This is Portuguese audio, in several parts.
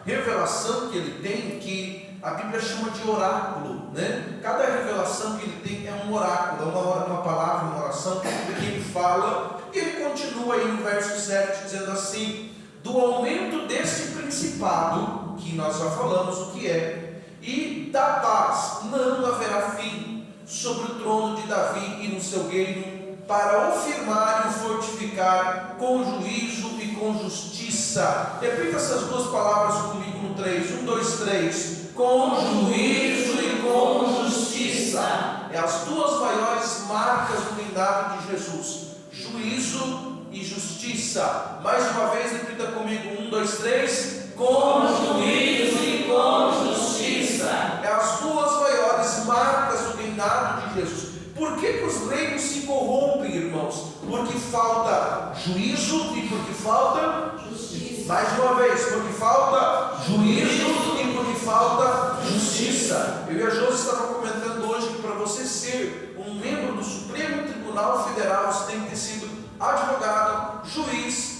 revelação que ele tem, que a Bíblia chama de oráculo, né? Cada revelação que ele tem é um oráculo, é uma palavra, uma oração que ele fala, e ele continua aí no verso 7 dizendo assim: do aumento desse principado, que nós já falamos o que é, e da paz não haverá fim sobre o trono de Davi e no seu reino, para o firmar e o fortificar com juízo e com justiça. Repita essas duas palavras comigo no 3. 1, 2, 3. Com juízo e com justiça. É as duas maiores marcas do reinado de Jesus: juízo e justiça. Mais uma vez, repita comigo: 1, 2, 3. Com juízo e com justiça. É as duas maiores marcas do reinado de Jesus. Por que os reinos se corrompem, irmãos? Porque falta juízo e porque falta justiça. Mais uma vez, porque falta juízo e porque falta justiça. Eu e a Josi estavam comentando hoje que para você ser um membro do Supremo Tribunal Federal, você tem que ter sido advogado, juiz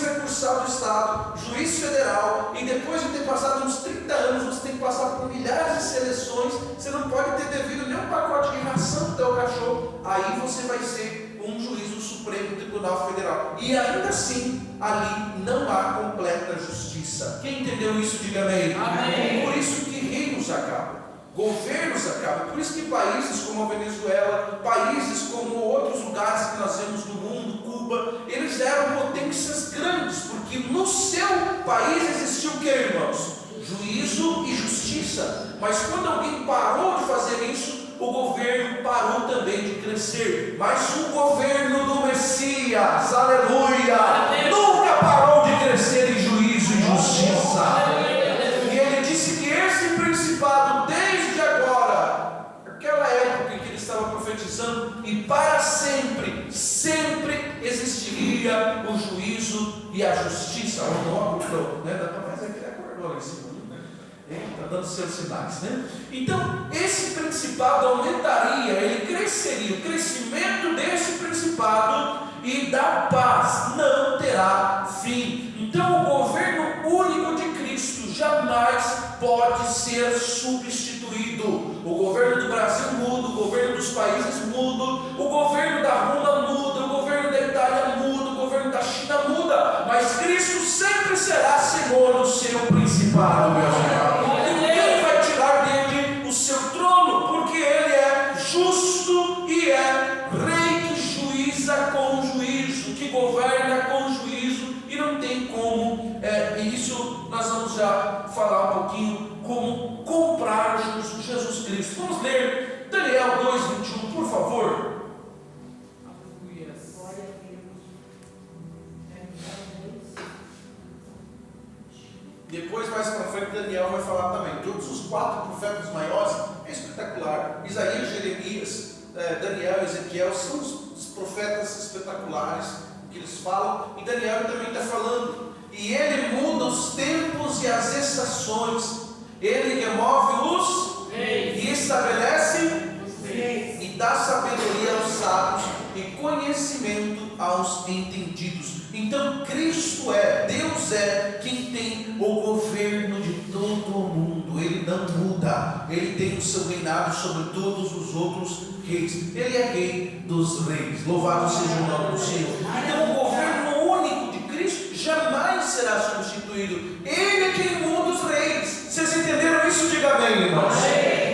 recursado do Estado, juiz federal, e depois de ter passado uns 30 anos, você tem que passar por milhares de seleções. Você não pode ter devido nem um pacote de ração do teu cachorro. Aí você vai ser um juiz do Supremo Tribunal Federal, e ainda assim ali não há completa justiça. Quem entendeu isso, diga amém. Amém. Por isso que reinos acabam, governos acabam. Por isso que países como a Venezuela, países como outros lugares que nós vemos no mundo, Cuba, eles eram potências grandes, porque no seu país existiu o que, irmãos? Juízo e justiça. Mas quando alguém parou de fazer isso, o governo parou também de crescer. Mas o governo do Messias, aleluia, nunca parou de crescer em juízo e justiça. E ele disse que esse principado, desde agora, aquela época em que ele estava profetizando, e para sempre, sempre existiria o juízo e a justiça. Não, né? Dá para fazer aquele acordou lá em cima, né? Está dando seus sinais, né? Então, esse principado aumentaria, ele cresceria. O crescimento desse principado e da paz não terá fim. Então, o governo único de Cristo jamais pode ser substituído. O governo do Brasil muda, o governo dos países muda, o governo da Roma muda, o governo da Itália muda, o governo da China muda, mas Cristo sempre será Senhor do seu principado, meus irmãos. Ninguém vai tirar dele o seu trono, porque ele é justo e é rei que juíza com juízo, que governa com juízo, e não tem como, e isso nós vamos já falar um pouquinho, como comprar Jesus Cristo. Vamos ler Daniel 2:21, por favor. Depois, mais para frente, Daniel vai falar também. Todos os 4 profetas maiores, é espetacular. Isaías, Jeremias, Daniel, Ezequiel, são os profetas espetaculares que eles falam. E Daniel também está falando. E ele muda os tempos e as estações. Ele remove os reis e estabelece os reis, e dá sabedoria aos sábios e conhecimento aos entendidos. Então Cristo Deus é quem tem o governo de todo o mundo. Ele não muda, ele tem o seu reinado sobre todos os outros reis. Ele é rei dos reis, louvado seja o nome do Senhor. Então o governo único de Cristo jamais será substituído. Ele é quem muda os reis. Vocês entenderam isso? Diga amém, irmãos.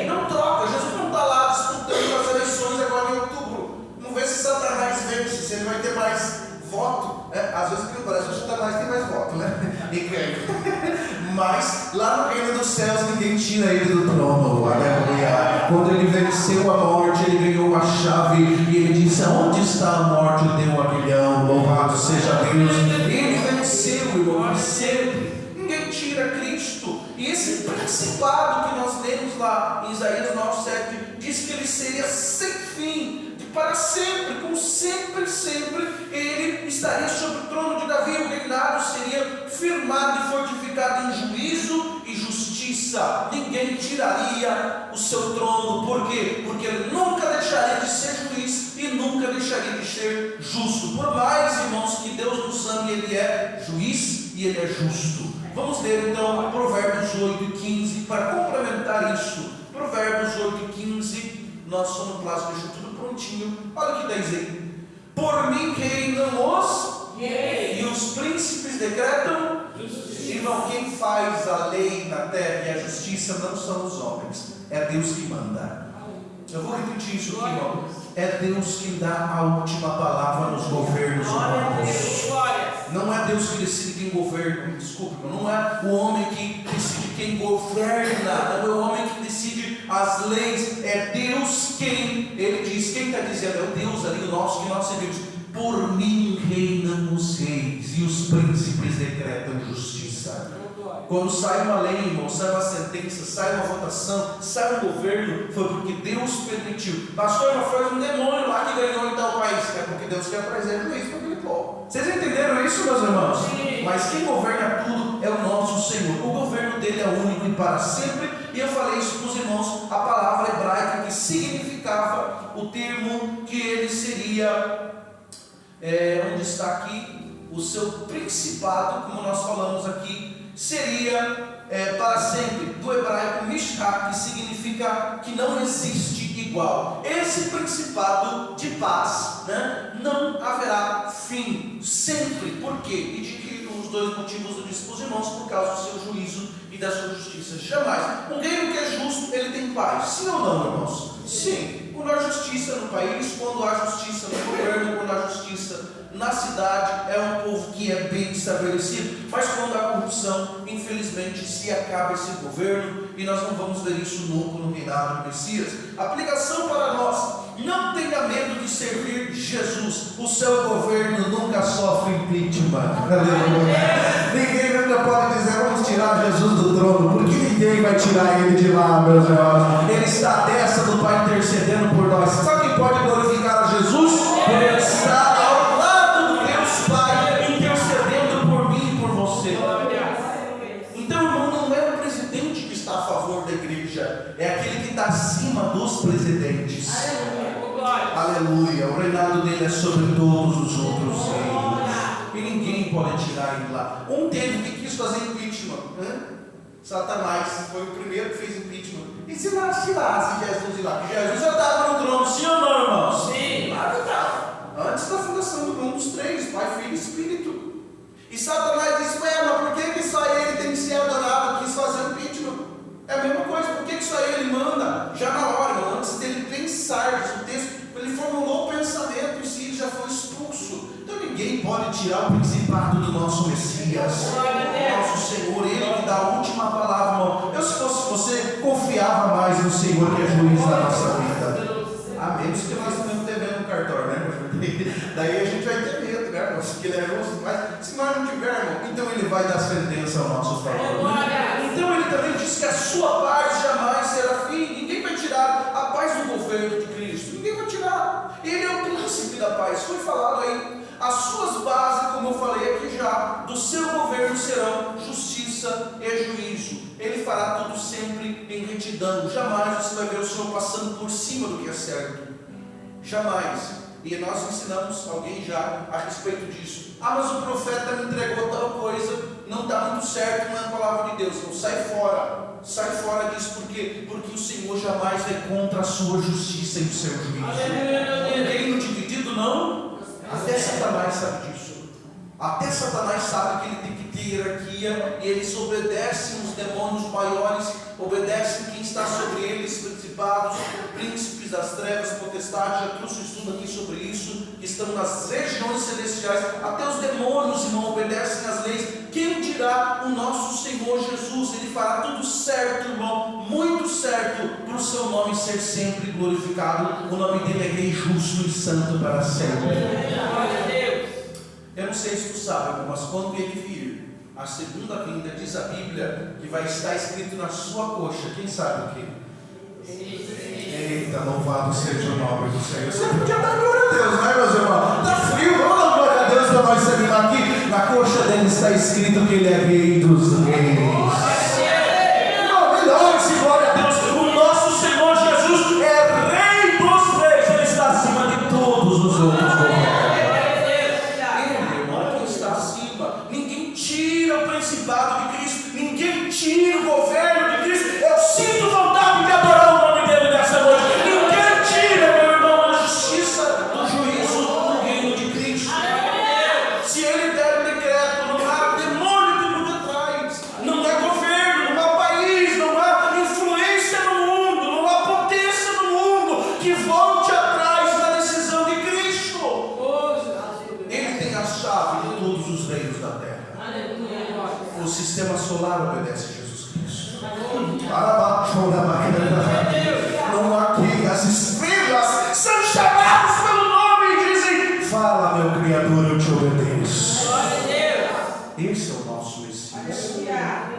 Não troca. Jesus não está lá disputando as eleições agora em outubro. Não vê se Satanás vence, se ele vai ter mais voto. Às vezes aqui no Brasil Satanás tem mais voto, né? Mas lá no reino dos céus ninguém tira ele do trono, aleluia. Quando ele venceu a morte, ele ganhou uma chave e ele disse: aonde está a morte? Ele deu um aguilhão, louvado seja Deus. Ele venceu, irmão, sempre. Ninguém tira Cristo. E esse principado que nós lemos lá em Isaías 9:7 diz que ele seria sem fim, para sempre, como sempre ele estaria sobre o trono de Davi. O reinado seria firmado e fortificado em juízo e justiça. Ninguém tiraria o seu trono. Por quê? Porque ele nunca deixaria de ser juiz e nunca deixaria de ser justo. Por mais, irmãos, que Deus nos ame, ele é juiz e ele é justo. Vamos ler então Provérbios Provérbios 8 e 15, para complementar isso, Provérbios 8 e 15, nosso sonoplasta deixou tudo prontinho. Olha o que diz aí: por mim reinam os e os príncipes decretam. Irmão, quem faz a lei na terra e a justiça não são os homens, é Deus que manda. Eu vou repetir isso aqui, irmão. É Deus que dá a última palavra nos governos humanos. Não é Deus que decide quem governa, desculpe, não é o homem que decide quem governa, não é o homem que decide as leis, é Deus quem, ele diz, quem está dizendo, é o Deus ali, o nosso, que nós servimos. Por mim reinam os reis e os príncipes decretam justiça. Quando sai uma lei, irmão, sai uma sentença, sai uma votação, sai um governo, foi porque Deus permitiu. Pastor, mas foi um demônio lá que ganhou em tal país. É porque Deus quer trazer isso para aquele povo. Vocês entenderam isso, meus irmãos? Sim. Mas quem governa tudo é o nosso Senhor. O governo dele é único e para sempre. E eu falei isso para os irmãos, a palavra hebraica que significava o termo que ele seria, onde está aqui, o seu principado, como nós falamos aqui, seria para sempre, do hebraico mishra, que significa que não existe igual. Esse principado de paz, não haverá fim, sempre. Por quê? E de que os dois motivos eu disse para os irmãos, por causa do seu juízo e da sua justiça. Jamais. Um reino que é justo, ele tem paz. Sim ou não, irmãos? Sim. Quando há justiça no país, quando há justiça no governo, quando há justiça na cidade, é um povo que é bem estabelecido. Mas quando há corrupção, infelizmente se acaba esse governo, e nós não vamos ver isso nunca no reinado do Messias. Aplicação para nós: não tenha medo de servir Jesus. O seu governo nunca sofre impeachment. Ninguém nunca pode dizer, vamos tirar Jesus do trono, porque ninguém vai tirar ele de lá, meus irmãos. Ele está à destra do Pai intercedendo por nós. Sabe quem pode glorificar a Jesus? Ele está ao lado do Deus Pai intercedendo por mim e por você. Então, irmão, não é o presidente que está a favor da igreja, é aquele que está acima dos presidentes. Aleluia. O reinado dele é sobre todos os outros reinos, e ninguém pode tirar ele lá. Um teve que quis fazer impeachment, Satanás foi o primeiro que fez impeachment. E se Jesus ir lá, que Jesus já estava no trono, sim ou não, irmãos? Sim. Claro que estava. Antes da fundação do mundo dos três, Pai, Filho e Espírito. E Satanás disse, mas por que só ele tem que ser adorado? Quis fazer o impeachment. É a mesma coisa, por que só ele manda? Já na hora, antes dele pensar, o texto, ele formulou o pensamento e ele já foi expulso. Então ninguém pode tirar o principado do nosso Messias, do nosso Senhor, ele que dá a última palavra, irmão. Eu, se fosse você, confiava mais no Senhor que é juiz da nossa vida. A menos que nós estamos devendo um cartório, né? Daí a gente vai ter medo, né? Porque ele é justo. Mas se nós não tivermos, então ele vai dar sentença ao nosso favor. Então ele também diz que a sua paz jamais será fim. Ninguém vai tirar a paz do governo de Cristo. Ninguém vai tirar. Ele é o príncipe da paz. Foi falado aí. As suas bases, como eu falei aqui já, do seu governo serão justiça e juízo. Ele fará tudo sempre em retidão. Jamais você vai ver o Senhor passando por cima do que é certo. Jamais. E nós ensinamos alguém já a respeito disso. Mas o profeta me entregou tal coisa, não está muito certo na palavra de Deus. Então sai fora disso. Por quê? Porque o Senhor jamais vai contra a sua justiça e o seu juízo. Um reino dividido não. Até Satanás sabe disso. Até Satanás sabe que ele tem que ter hierarquia, e eles obedecem os demônios maiores, obedecem quem está sobre eles, principados, príncipes das trevas, potestades. Já trouxe um estudo aqui sobre isso, que estão nas regiões celestiais. Até os demônios, irmão, obedecem às leis. Quem dirá o nosso Senhor Jesus? Ele fará tudo certo, irmão, muito certo, para o seu nome ser sempre glorificado. O nome dele é Rei justo e santo para sempre. Eu não sei se tu sabe, mas quando ele vir, a segunda vinda, diz a Bíblia, que vai estar escrito na sua coxa. Quem sabe o quê? Eita, louvado seja o nome do Senhor. Você podia dar glória a Deus, né, meus irmãos? Está frio, vamos dar glória a Deus para nós sermos aqui. Na coxa dele está escrito que ele é Rei dos Reis. Não, melhor esse glória a Deus. O nosso Senhor Jesus é Rei dos Reis. Ele está acima de todos os outros governos. Ninguém tira o principado de Cristo, ninguém tira o governo consolar, obedece a Jesus Cristo. Não há que as estrelas são chamadas pelo nome e dizem: fala, meu Criador, eu te obedeço. Esse é o nosso Messias.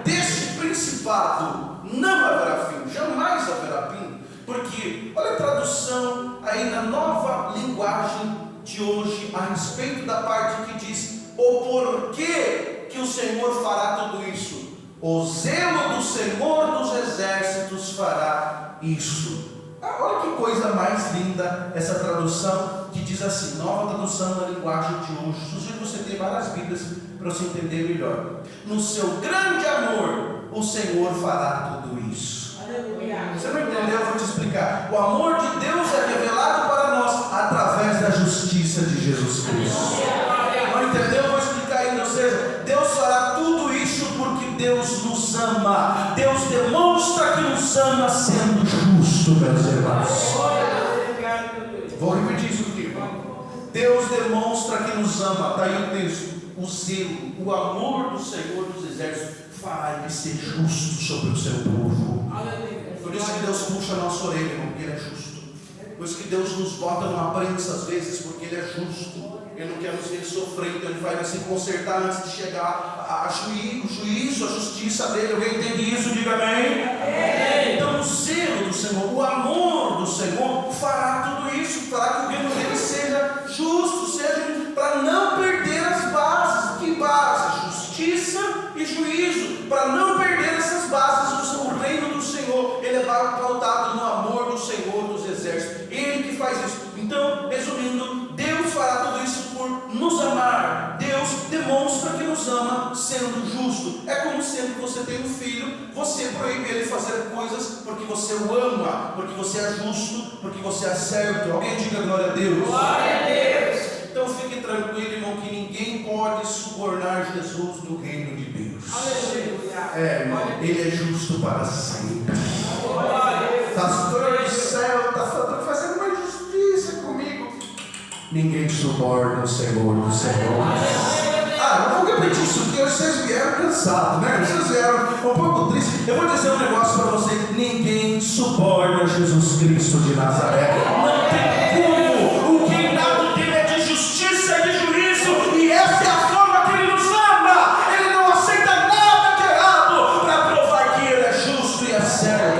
Deste principado não haverá fim, jamais haverá fim, porque olha a tradução aí na Nova Linguagem de hoje a respeito da parte que diz: o porquê que o Senhor fará tudo isso? O zelo do Senhor dos exércitos fará isso. Olha que coisa mais linda essa tradução que diz assim, nova tradução na linguagem de hoje. Sugiro que você tenha várias Bíblias para você entender melhor. No seu grande amor, o Senhor fará tudo isso. Você não entendeu? Eu vou te explicar. O amor de Deus é revelado para nós através da justiça de Jesus Cristo. Não entendeu? Eu vou explicar ainda. Ou seja, Deus fará tudo isso porque Deus nos ama. Deus demonstra que nos ama sendo justo, meus irmãos. Vou repetir isso aqui. Deus demonstra que nos ama. Está aí o texto. O zelo, o amor do Senhor dos exércitos fará ele ser justo sobre o seu povo. Por isso que Deus puxa a nossa orelha, irmão, porque Ele é justo. Por isso que Deus nos bota numa prensa às vezes, porque Ele é justo. Ele não quer nos ver sofrer, então Ele vai se consertar antes de chegar o juízo, a justiça dele. Alguém entende isso? Diga amém. Então o zelo do Senhor, o amor do Senhor fará tudo isso, fará que o reino dele seja justo, seja para não perder as bases. Que base? Justiça e juízo, para não perder essas bases do reino do Senhor. Ele é pautado no amor do Senhor dos exércitos. Ele que faz isso. Então, resumindo, Deus fará tudo isso por nos amar. Deus demonstra que nos ama sendo justo. É como sempre você tem um filho, você proíbe ele fazer coisas porque você o ama, porque você é justo, porque você é certo. Alguém diga glória a Deus. Glória a Deus. Então fique tranquilo, irmão, que ninguém pode subornar Jesus do reino de Deus. Irmão, Ele é justo para sempre. Pastor do céu, está fazendo uma injustiça comigo. Ninguém suborna o Senhor do Senhor. Não vou repetir isso aqui, vocês vieram cansados, né? Vocês vieram um pouco tristes. Eu vou dizer um negócio para você: ninguém suborna Jesus Cristo de Nazaré. Não tem como. O reinado dele é de justiça e de juízo, e essa é a forma que Ele nos ama. Ele não aceita nada de errado para provar que Ele é justo e é certo.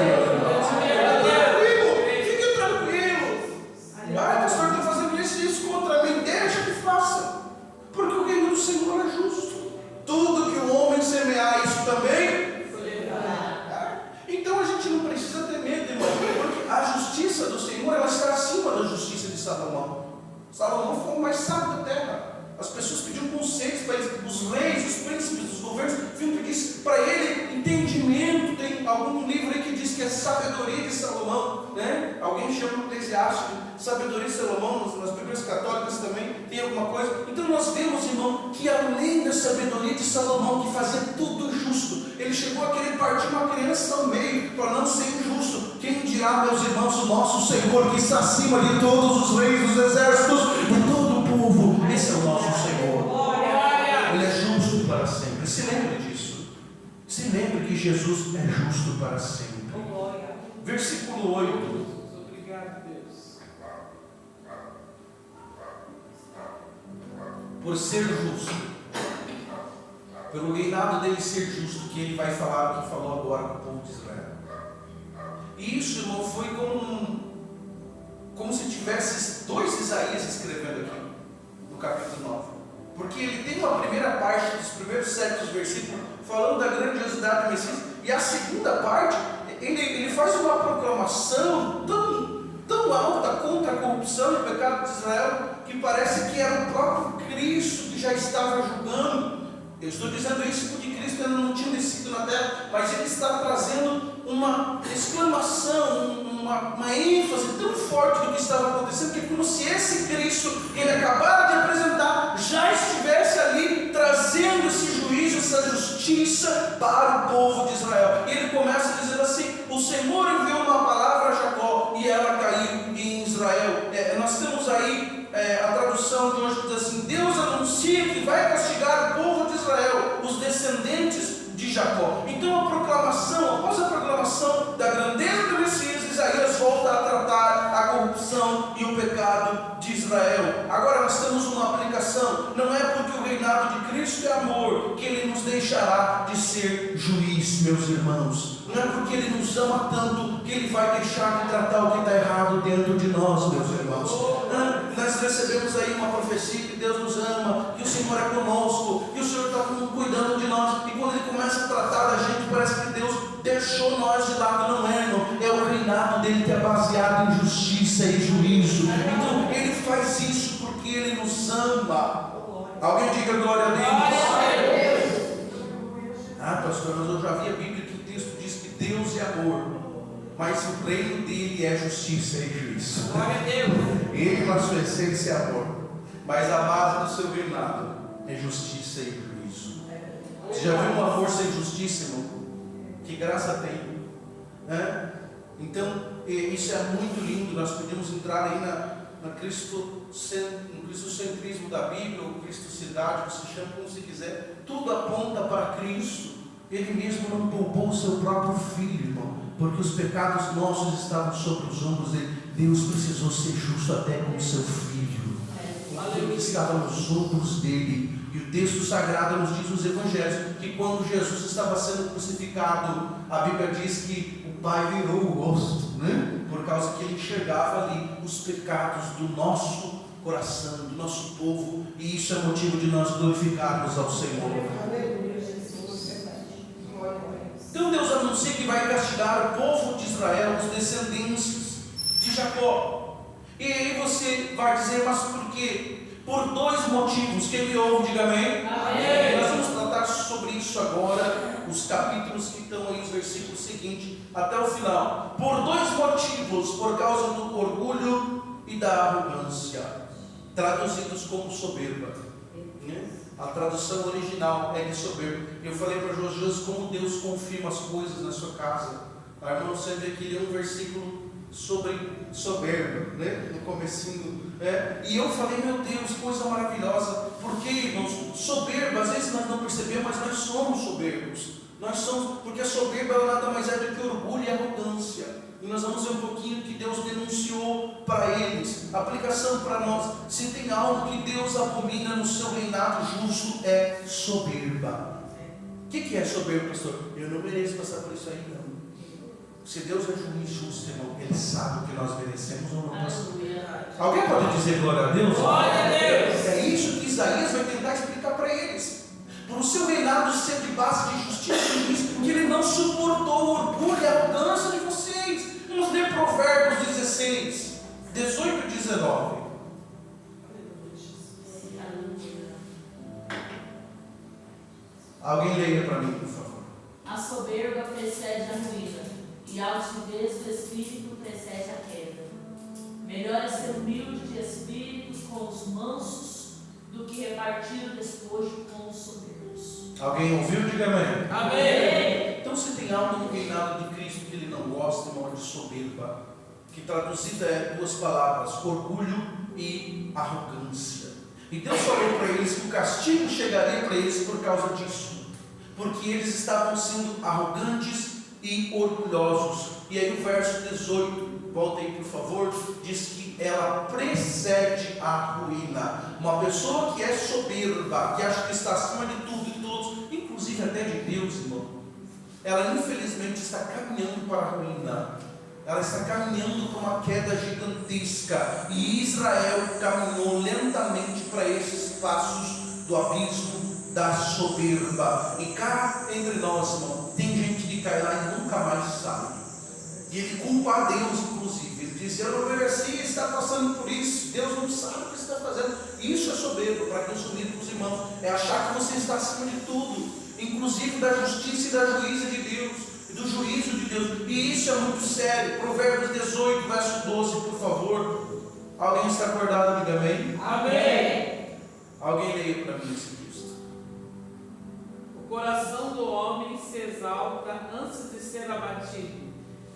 Fique tranquilo. Pastor, está fazendo isso contra mim. Deixa que faça, porque o reino do Senhor é justo. Tudo que o homem semear, isso também. Então a gente não precisa ter medo, irmão, porque a justiça do Senhor, ela está acima da justiça de Salomão. Salomão foi o mais sábio da terra. As pessoas pediam conselhos para ele, os reis, os príncipes, os governos, vinham pedir para ele entendimento. Tem algum livro aí que diz que é sabedoria de Salomão, né? Alguém chama o Eclesiástico de sabedoria de Salomão, nas Bíblias católicas também tem alguma coisa. Então nós vemos, irmão, que além da sabedoria de Salomão, que fazia tudo justo, ele chegou a querer partir uma criança ao meio para não ser injusto. Quem dirá, meus irmãos, o nosso Senhor, que está acima de todos os reis dos exércitos e todo o povo. Esse é o nosso Senhor. Ele é justo para sempre. Se lembre disso. Se lembre que Jesus é justo para sempre. Versículo 8. Obrigado, Deus. Por ser justo, pelo reinado dele ser justo, que ele vai falar o que falou agora com o povo de Israel. E isso, irmão, foi como se tivesse dois Isaías escrevendo aqui no capítulo 9. Porque ele tem uma primeira parte dos primeiros 7 versículos falando da grandiosidade do Messias, e a segunda parte ele faz uma proclamação tão alta contra a corrupção e o pecado de Israel, que parece que era o próprio Cristo que já estava julgando. Eu estou dizendo isso porque Cristo ainda não tinha descido na terra, mas ele está trazendo uma exclamação, uma ênfase tão forte do que estava acontecendo, que é como se esse Cristo que ele acabara de apresentar já estivesse ali trazendo esse juízo, essa justiça para o povo de Israel. E ele começa dizendo assim: o Senhor enviou uma palavra a Jacó e ela caiu em Israel. Nós temos aí a tradução de hoje que diz assim: Deus anuncia que vai castigar o povo de Israel, os descendentes de Jacó. Então após a proclamação da grandeza do Messias, Isaías volta a tratar a corrupção e o pecado de Israel. Agora nós temos uma aplicação. Não é porque o reinado de Cristo é amor que Ele nos deixará de ser juiz, meus irmãos. Não é porque Ele nos ama tanto que Ele vai deixar de tratar o que está errado dentro de nós, meus irmãos. Nós recebemos aí uma profecia que Deus nos ama, que o Senhor é conosco, que o Senhor está cuidando de nós, e quando Ele começa a tratar da gente, parece que Deus deixou nós de lado. Não é, não. É o reinado dele que é baseado em justiça e juízo. Então Ele faz isso porque Ele nos ama. Alguém diga glória a Deus. Ah, pastor, mas eu já vi a Bíblia que o texto diz que Deus é amor, mas o reino dele é justiça e juízo. Glória a Deus. Ele, na sua essência, é amor, mas a base do seu reinado é justiça e juízo. Você já viu um amor sem justiça, irmão? Que graça tem, né? Então, isso é muito lindo. Nós podemos entrar aí no cristocentrismo da Bíblia, ou cristocidade, você chama como você quiser. Tudo aponta para Cristo. Ele mesmo não poupou o seu próprio filho, irmão, porque os pecados nossos estavam sobre os ombros dele. Deus precisou ser justo até com o seu filho, aquilo que estava nos ombros dele. E o texto sagrado nos diz nos evangelhos que quando Jesus estava sendo crucificado, a Bíblia diz que o Pai virou o rosto, né? Por causa que ele enxergava ali os pecados do nosso coração, do nosso povo, e isso é motivo de nós glorificarmos ao Senhor. Então Deus anuncia que vai castigar o povo de Israel, os descendentes de Jacó. E aí você vai dizer, mas por quê? Por dois motivos. Quem me ouve, diga amém. Amém. Nós vamos tratar sobre isso agora, os capítulos que estão aí, os versículos seguintes, até o final. Por dois motivos: por causa do orgulho e da arrogância, traduzidos como soberba. A tradução original é de soberba. Eu falei para Josias como Deus confirma as coisas na sua casa. A irmã você vê que lê um versículo sobre soberba, né? No comecinho, né? E eu falei, meu Deus, coisa maravilhosa. Porque, irmãos, soberba, às vezes nós não percebemos, mas nós somos soberbos. Nós somos, porque a soberba nada mais é do que orgulho e arrogância. E nós vamos ver um pouquinho que Deus denunciou para eles. Aplicação para nós: se tem algo que Deus abomina no seu reinado justo, é soberba. O que é soberba, pastor? Eu não mereço passar por isso aí, não. Se Deus é juiz justo, irmão, Ele sabe o que nós merecemos ou não passamos. Alguém pode dizer glória a Deus? Glória a Deus. É isso que Isaías vai tentar explicar para eles. Por o seu reinado ser de base de justiça e juízo, que Ele não suportou o orgulho e a arrogância de vocês. Vamos ler Provérbios 16, 18 e 19. Alguém leia para mim, por favor. A soberba precede a ruína, e a altivez do espírito precede a queda. Melhor é ser humilde de espírito com os mansos, do que repartir o despojo com os soberbos. Alguém ouviu? Diga amém. Amém. Então, se tem algo no reinado de Cristo que Ele não gosta, irmão, é de soberba, que traduzida é duas palavras: orgulho e arrogância. E Deus falou para eles que o castigo chegaria para eles por causa disso, porque eles estavam sendo arrogantes e orgulhosos. E aí o verso 18, volta aí por favor, diz que ela precede a ruína. Uma pessoa que é soberba, que acha que está acima de tudo e todos, inclusive até de Deus, irmão, ela infelizmente está caminhando para a ruína. Ela está caminhando para uma queda gigantesca. E Israel caminhou lentamente para esses passos do abismo da soberba. E cá entre nós, irmão, tem gente que cai lá e nunca mais sai. E ele culpa a Deus, inclusive. Ele diz: eu não mereci estar passando por isso. Deus não sabe o que você está fazendo. Isso é soberba, para consumir com os irmãos. É achar que você está acima de tudo, inclusive da justiça e da juíza de Deus, do juízo de Deus. E isso é muito sério. Provérbios 18, verso 12, por favor. Alguém está acordado? Diga amém. Amém. Alguém leia para mim esse texto. O coração do homem se exalta antes de ser abatido,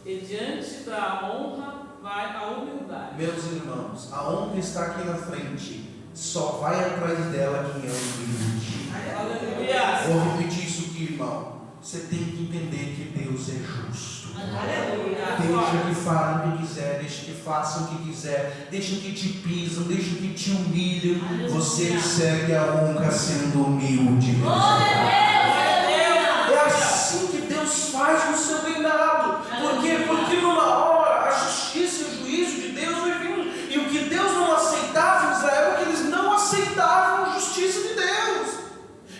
e diante da honra vai a humildade. Meus irmãos, a honra está aqui na frente. Só vai atrás dela quem é humilde. Aleluia. Vou repetir isso aqui, irmão. você tem que entender que Deus é justo. Aleluia. Deixa que falem o que quiser, deixa que façam o que quiser, deixa que te pisam, deixa que te humilham. Você segue a honra sendo humilde. É assim que Deus faz no seu reinado. Por quê? Porque numa hora a justiça e o juízo de Deus vai vir. E o que Deus não aceitava em Israel é que eles não aceitavam a justiça de Deus.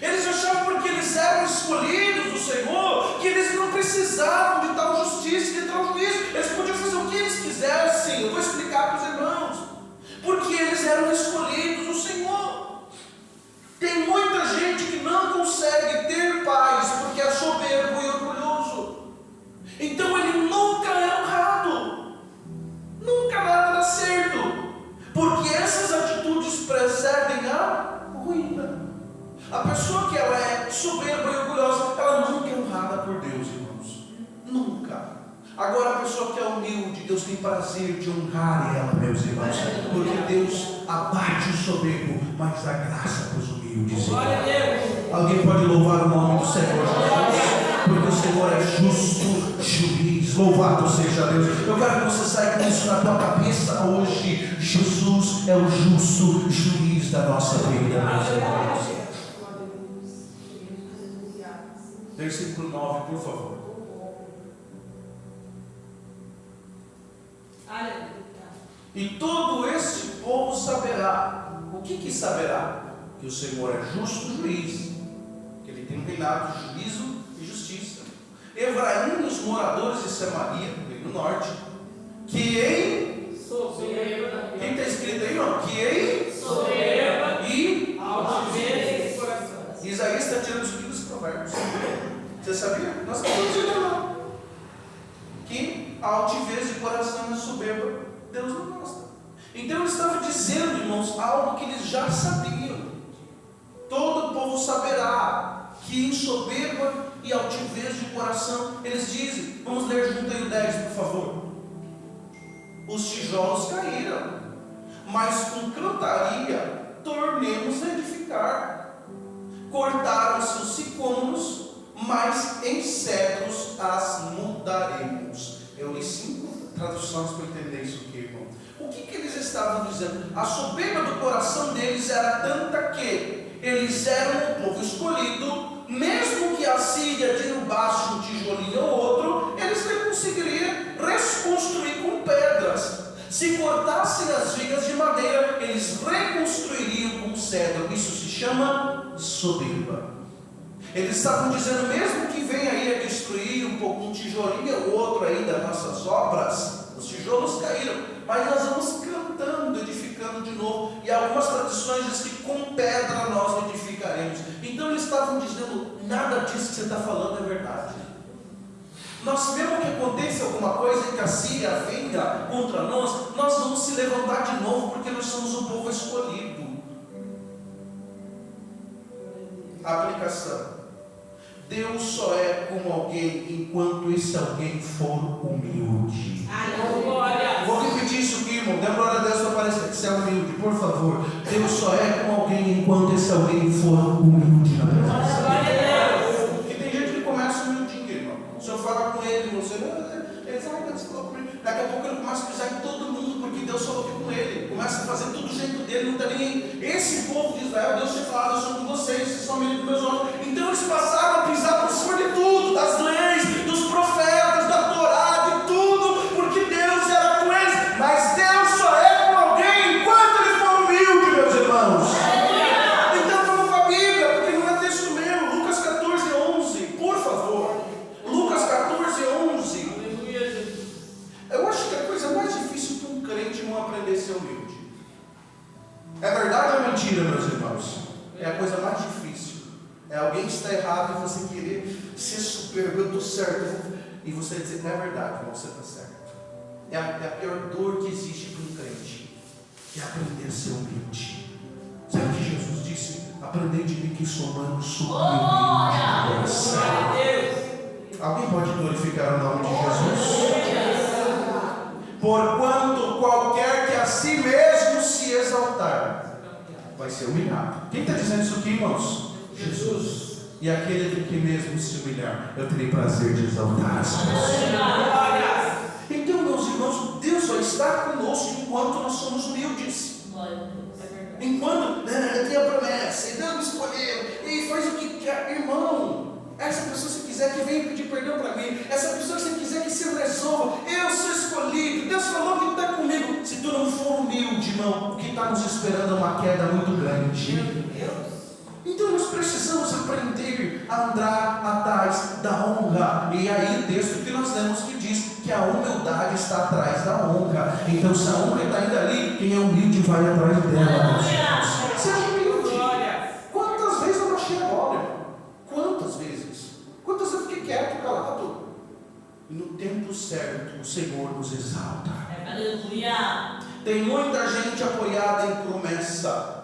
Eles achavam porque eles eram escolhidos do Senhor que eles não precisavam de tal justiça, de tal juízo. Eles podiam fazer o que eles quisessem. Eu vou explicar para os irmãos. Porque eles eram escolhidos do Senhor. Tem muita gente que não consegue ter paz porque é soberbo e orgulhoso. Então ele nunca é honrado. Nunca nada dá certo. Porque essas atitudes precedem a ruína. A pessoa que ela é soberba e orgulhosa, ela nunca é honrada por Deus, irmãos. Nunca. Agora a pessoa que é humilde, Deus tem prazer de honrar ela, meus irmãos. Porque Deus abate o soberbo, mas dá graça para os humildes. Alguém pode louvar o nome do Senhor Jesus? Porque o Senhor é justo juiz. Louvado seja Deus. Eu quero que você saia com isso na tua cabeça hoje. Jesus é o justo juiz da nossa vida, meus irmãos. Versículo 9, por favor. E todo este povo saberá. O que saberá? Que o Senhor é justo juiz, que ele tem um reinado de juízo e justiça. Efraim e os moradores de Samaria, no Reino Norte, que em soberba. Quem está escrito aí, ó? Que em soberba e altivez de coração. Isaías está tirando isso aqui dos provérbios. Você sabia? Nós estamos dizendo lá que a altivez de coração é soberba, Deus não gosta. Então ele estava dizendo, irmãos, algo que eles já sabiam. Todo o povo saberá que em soberba e altivez de coração, eles dizem, vamos ler junto aí o 10, por favor. Os tijolos caíram, mas com cantaria tornemos a edificar. Cortaram-se os sicômoros, mas em cedros as mudaremos. Eu li 5 traduções para entender isso aqui, irmão. O que eles estavam dizendo? A soberba do coração deles era tanta que eles eram um povo escolhido, mesmo que a Síria derrubasse um tijolinho ou outro, eles não conseguiriam reconstruir com pedras. Se cortassem as vigas de madeira, eles reconstruiriam com cedro. Isso se chama soberba. Eles estavam dizendo, mesmo que venha aí a destruir um tijolinho ou outro aí das nossas obras, os tijolos caíram, mas nós vamos cantando, edificando de novo. E algumas tradições dizem que com pedra nós edificaremos. Então eles estavam dizendo, nada disso que você está falando é verdade. Nós vemos que acontece alguma coisa e que a Síria venha contra nós vamos se levantar de novo, porque nós somos um povo escolhido. Aplicação. Deus só é com alguém enquanto esse alguém for humilde. Vou repetir isso aqui, irmão. Dê glória a Deus para parecer que você é humilde, por favor. Deus só é com alguém enquanto esse alguém for humilde na presença dele. Porque tem gente que começa humildinho, irmão. O senhor fala com ele, você Deus falou comigo. Daqui a pouco ele começa a pisar em todo mundo, porque Deus falou que com ele. Começa a fazer tudo do jeito dele, não está nem aí. Esse povo de Israel, Deus tinha falado, eu sou com vocês, vocês são amigos dos meus olhos. Então eles passaram a pisar por cima de tudo, das leis, dos profetas, da Torá, de tudo, porque Deus era com eles. Mas Deus só é com alguém enquanto ele for humilde, meus irmãos. Então vamos para a Bíblia, porque não é texto meu. Lucas 14:11, por favor. Lucas 14:11. Eu acho que a coisa mais difícil que um crente não aprender a ser humilde. É verdade ou mentira, meus irmãos? É a coisa mais difícil. É alguém que está errado e você querer ser superbo, eu estou certo. E você dizer, não é verdade, irmão, você está certo. É a pior dor que existe para um crente. É aprender a ser humilde. Sabe o que Jesus disse? Aprendei de mim que sou manso e humilde de coração. Alguém pode glorificar o nome de Jesus? Porquanto qualquer que a si mesmo se exaltar, vai ser humilhado. Quem está dizendo isso aqui, irmãos? Jesus. E aquele que mesmo se humilhar, eu terei prazer de exaltar essa pessoa. Glórias. Então, meus irmãos, Deus só está conosco enquanto nós somos humildes. Glória a Deus. Enquanto eu tenho a promessa, e Deus me escolheu, e faz o que quer, irmão. Essa pessoa, se quiser que venha pedir perdão para mim, essa pessoa, se quiser que se resolva, eu sou escolhido, Deus falou que está comigo. Se tu não for humilde, irmão, o que está nos esperando é uma queda muito grande. Então nós precisamos aprender a andar atrás da honra. E aí o texto que nós lemos que diz que a humildade está atrás da honra. Então se a honra está indo ali, quem é humilde vai atrás dela. Seja humilde. Glórias. Quantas vezes eu baixei a bola? Quantas vezes? Quantas vezes eu fiquei quieto, calado? E no tempo certo o Senhor nos exalta. Aleluia. Tem muita gente apoiada em promessa,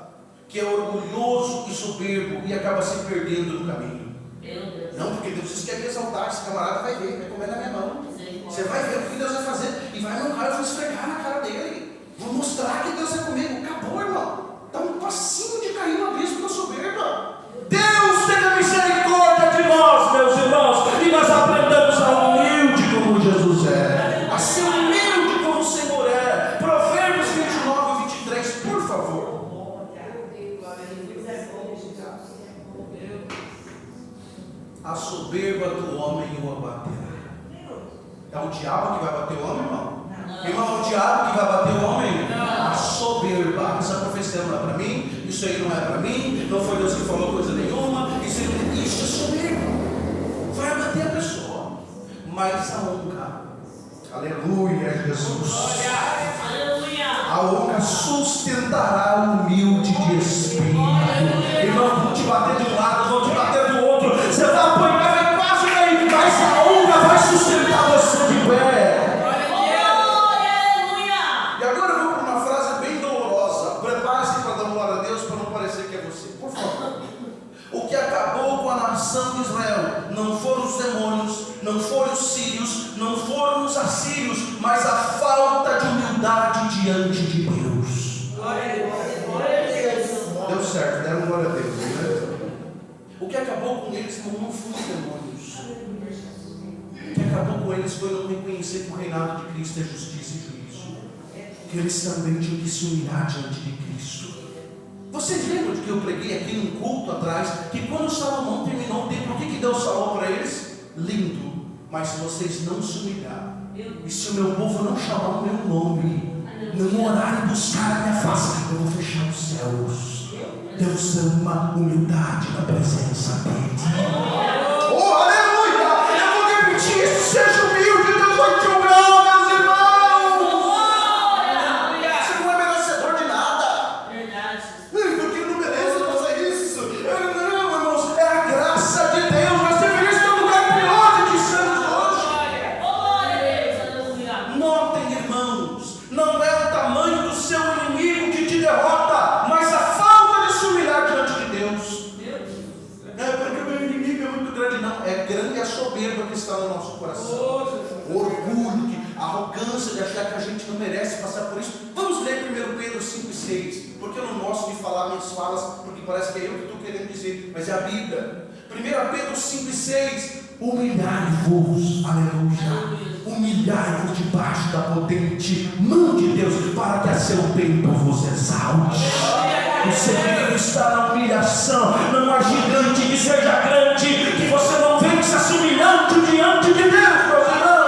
que é orgulhoso e soberbo e acaba se perdendo no caminho. Meu Deus. Não, porque Deus quer me exaltar, esse camarada vai ver, vai comer na minha mão. Você vai ver o que Deus vai fazer e vai me honrar, eu vou esfregar na cara dele. Vou mostrar que Deus é comigo. Acabou, irmão. Dá um passinho de cair no abismo da soberba. Deus tenha misericórdia de nós, meus irmãos, e nós aprendamos a humilde como Jesus é, a ser humilde como o Senhor é. Provérbios 29 e 23, por favor. A soberba do homem o abaterá. É o diabo que vai bater o homem, irmão? Irmão, é o diabo que vai bater o homem? A soberba. Essa profecia não é para mim, isso aí não é para mim, não foi Deus que falou coisa nenhuma, isso é soberba. Vai abater a pessoa. Mas a honra, aleluia, Jesus. Aleluia. A honra sustentará o humilde de espírito. Irmão, vão te bater de um lado, vão te bater do outro. Você vai apanhar, vai quase cair, mas a honra vai sustentar você de pé. Aleluia. E agora eu vou para uma frase bem dolorosa. Prepare-se para dar glória a Deus, para não parecer que é você. Por favor. O que acabou com a nação de Israel não foram os demônios, não foram os sírios, não foram os assírios, mas a falta de humildade diante de Deus. Glória a Deus. Deu certo, deram glória a Deus, né? O que acabou com eles não foram os demônios. O que acabou com eles foi não reconhecer que o reinado de Cristo é justiça e juízo. Que eles também tinham que se humilhar diante de Cristo. Vocês lembram de que eu preguei aqui num culto atrás, que quando Salomão terminou o templo, o que Deus falou para eles? Lindo, mas se vocês não se humilhar, e se o meu povo não chamar o meu nome, não orar e buscar a minha face, eu vou fechar os céus. Deus ama humildade na presença dele. Oh, aleluia! Eu vou repetir isso, seja humilde, Deus vai te honrar, meus irmãos. Você não é merecedor de nada. Verdade. Porque não merece fazer isso. Não, irmãos, é a graça de Deus. Mas deveria estar no lugar pior do que estamos hoje. Glória a Deus. Aleluia. Notem, irmãos, não é o tamanho do seu inimigo que te derrota, mas a falta de se humilhar diante de Deus. É porque o meu inimigo é muito grande. Não, é grande a soberba que está no nosso coração. O orgulho, a arrogância de achar que a gente não merece passar por isso. Vamos ler 1 Pedro 5 e 6, porque eu não gosto de falar minhas falas, porque parece que é eu que estou querendo dizer, mas é a Bíblia. 1 Pedro 5 e 6, humilhai-vos, aleluia, humilhai-vos debaixo da potente mão de Deus, para que a seu tempo vos exalte. O segredo está na humilhação. Não há gigante que seja grande, que você não vença se humilhando diante de Deus, meus irmãos.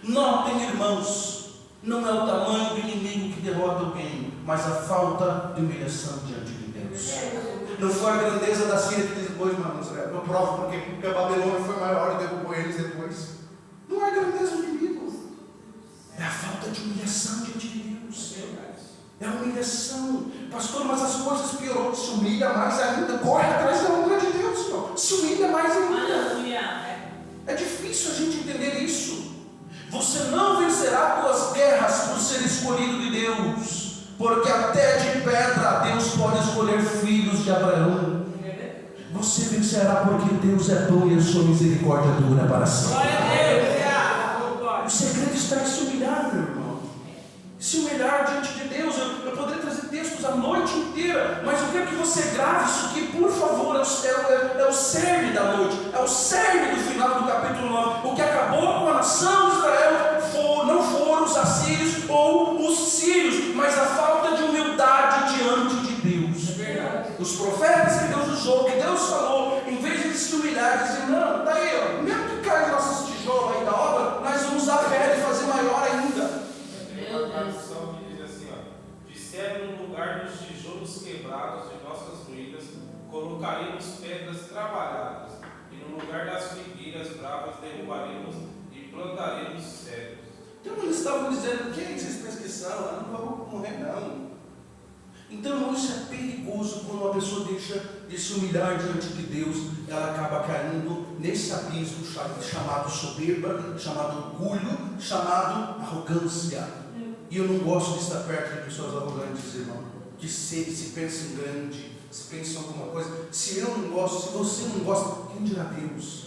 Notem, irmãos, não é o tamanho do inimigo que derrota alguém, mas a falta de humilhação diante de Deus. Não foi a grandeza da Síria que depois, irmãos, eu provo porque a Babilônia foi maior e derrubou eles depois. Não é a grandeza do inimigo, é a falta de humilhação diante de Deus. É a humilhação. Pastor, mas as coisas piorou. Se humilha mais ainda, corre atrás da honra de Deus, irmão. Se humilha mais ainda. Aleluia. É difícil a gente entender isso. Você não vencerá tuas guerras por ser escolhido de Deus, porque até de pedra Deus pode escolher filhos de Abraão. Você vencerá porque Deus é bom e a sua misericórdia dura para sempre. Glória a Deus. O segredo está em se humilhar, meu irmão. Se humilhar diante de Deus. Eu poderia trazer textos a noite inteira, mas eu quero que você grave isso aqui, por favor. É o cerne da noite, é o cerne do final do capítulo 9. O que acabou com a nação de Israel não foram os assírios ou os sírios, mas a falta de humildade diante de Deus. É verdade. Os profetas que Deus usou, que Deus falou, em vez de se humilhar, dizer: não, tá aí, ó, mesmo que caia nossos tijolos aí da obra, nós vamos usar a pedra e fazer maior ainda. Tem uma tradução que diz assim, ó: disseram no lugar dos tijolos quebrados de nossas ruínas, colocaremos pedras trabalhadas, e no lugar das figueiras bravas derrubaremos e plantaremos cedros. Então eles estavam dizendo: quem vocês pensam que são? Não vamos morrer não. Então, irmão, isso é perigoso. Quando uma pessoa deixa de se humilhar diante de Deus, ela acaba caindo nesse abismo chamado soberba, chamado orgulho, chamado arrogância. E eu não gosto de estar perto de pessoas arrogantes, irmão, que se pensam grande, se pensam alguma coisa. Se eu não gosto, se você não gosta, quem dirá Deus?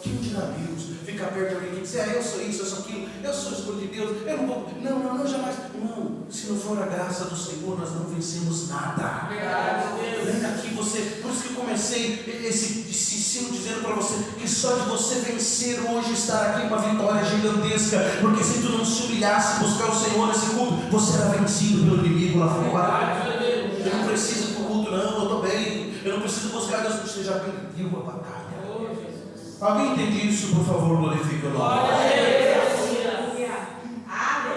Quem dirá Deus? Fica perto de alguém que diz: eu sou isso, eu sou aquilo, eu sou escolhido de Deus, eu não vou. Não, jamais. Não, se não for a graça do Senhor, nós não vencemos nada. Vem aqui você. Por isso que eu comecei esse ensino dizendo para você que só de você vencer hoje, estar aqui, uma vitória gigantesca. Porque se tu não se humilhasse, buscar o Senhor nesse culto, você era vencido pelo inimigo lá fora. Eu não preciso ir para o culto, não, eu estou bem. Eu não preciso buscar Deus, você já perdeu a batalha. Alguém entende isso? Por favor, glorifique o nome.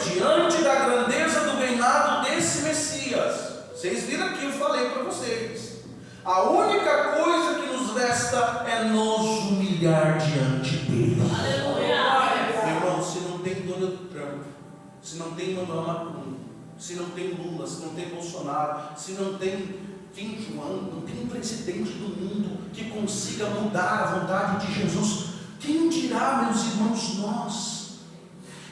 Diante da grandeza do reinado desse Messias, vocês viram aqui, eu falei para vocês, a única coisa que nos resta é nos humilhar diante dele. Meu irmão, se não tem Donald Trump, se não tem Manuel Macron, se não tem Lula, se não tem Bolsonaro, se não tem Kim Jong-un, não tem presidente do mundo que consiga mudar a vontade de Jesus, quem dirá, meus irmãos, nós?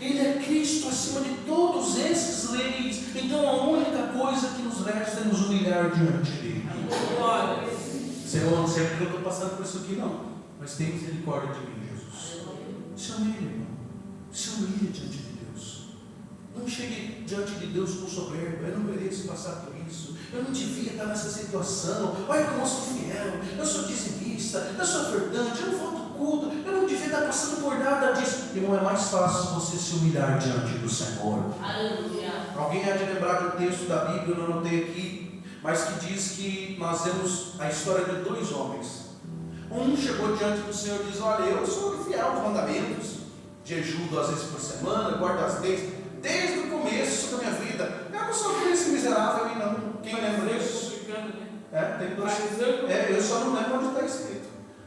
Ele é Cristo acima de todos esses leis. Então a única coisa que nos resta é nos humilhar diante dele. Senhor, não sei porque eu estou passando por isso aqui, não, mas tem misericórdia de mim, Jesus. Se humilhe, irmão. Se humilhe diante de Deus. Não chegue diante de Deus com soberba: eu não mereço passar por isso, eu não devia estar nessa situação, olha como eu sou fiel, eu sou dizimista, eu sou ofertante, eu não falto culto, eu não devia estar passando por nada disso. Irmão, é mais fácil você se humilhar diante do Senhor. Aleluia. Alguém há de lembrar de um texto da Bíblia, eu não anotei aqui, mas que diz que nós vemos a história de dois homens. Um chegou diante do Senhor e diz: olha, eu sou fiel aos mandamentos, jejuo 2 vezes por semana, guardo as leis, desde o começo da minha vida. Eu não sou esse miserável aí não. Quem lembra disso? Tem dois. Eu só não lembro onde está escrito.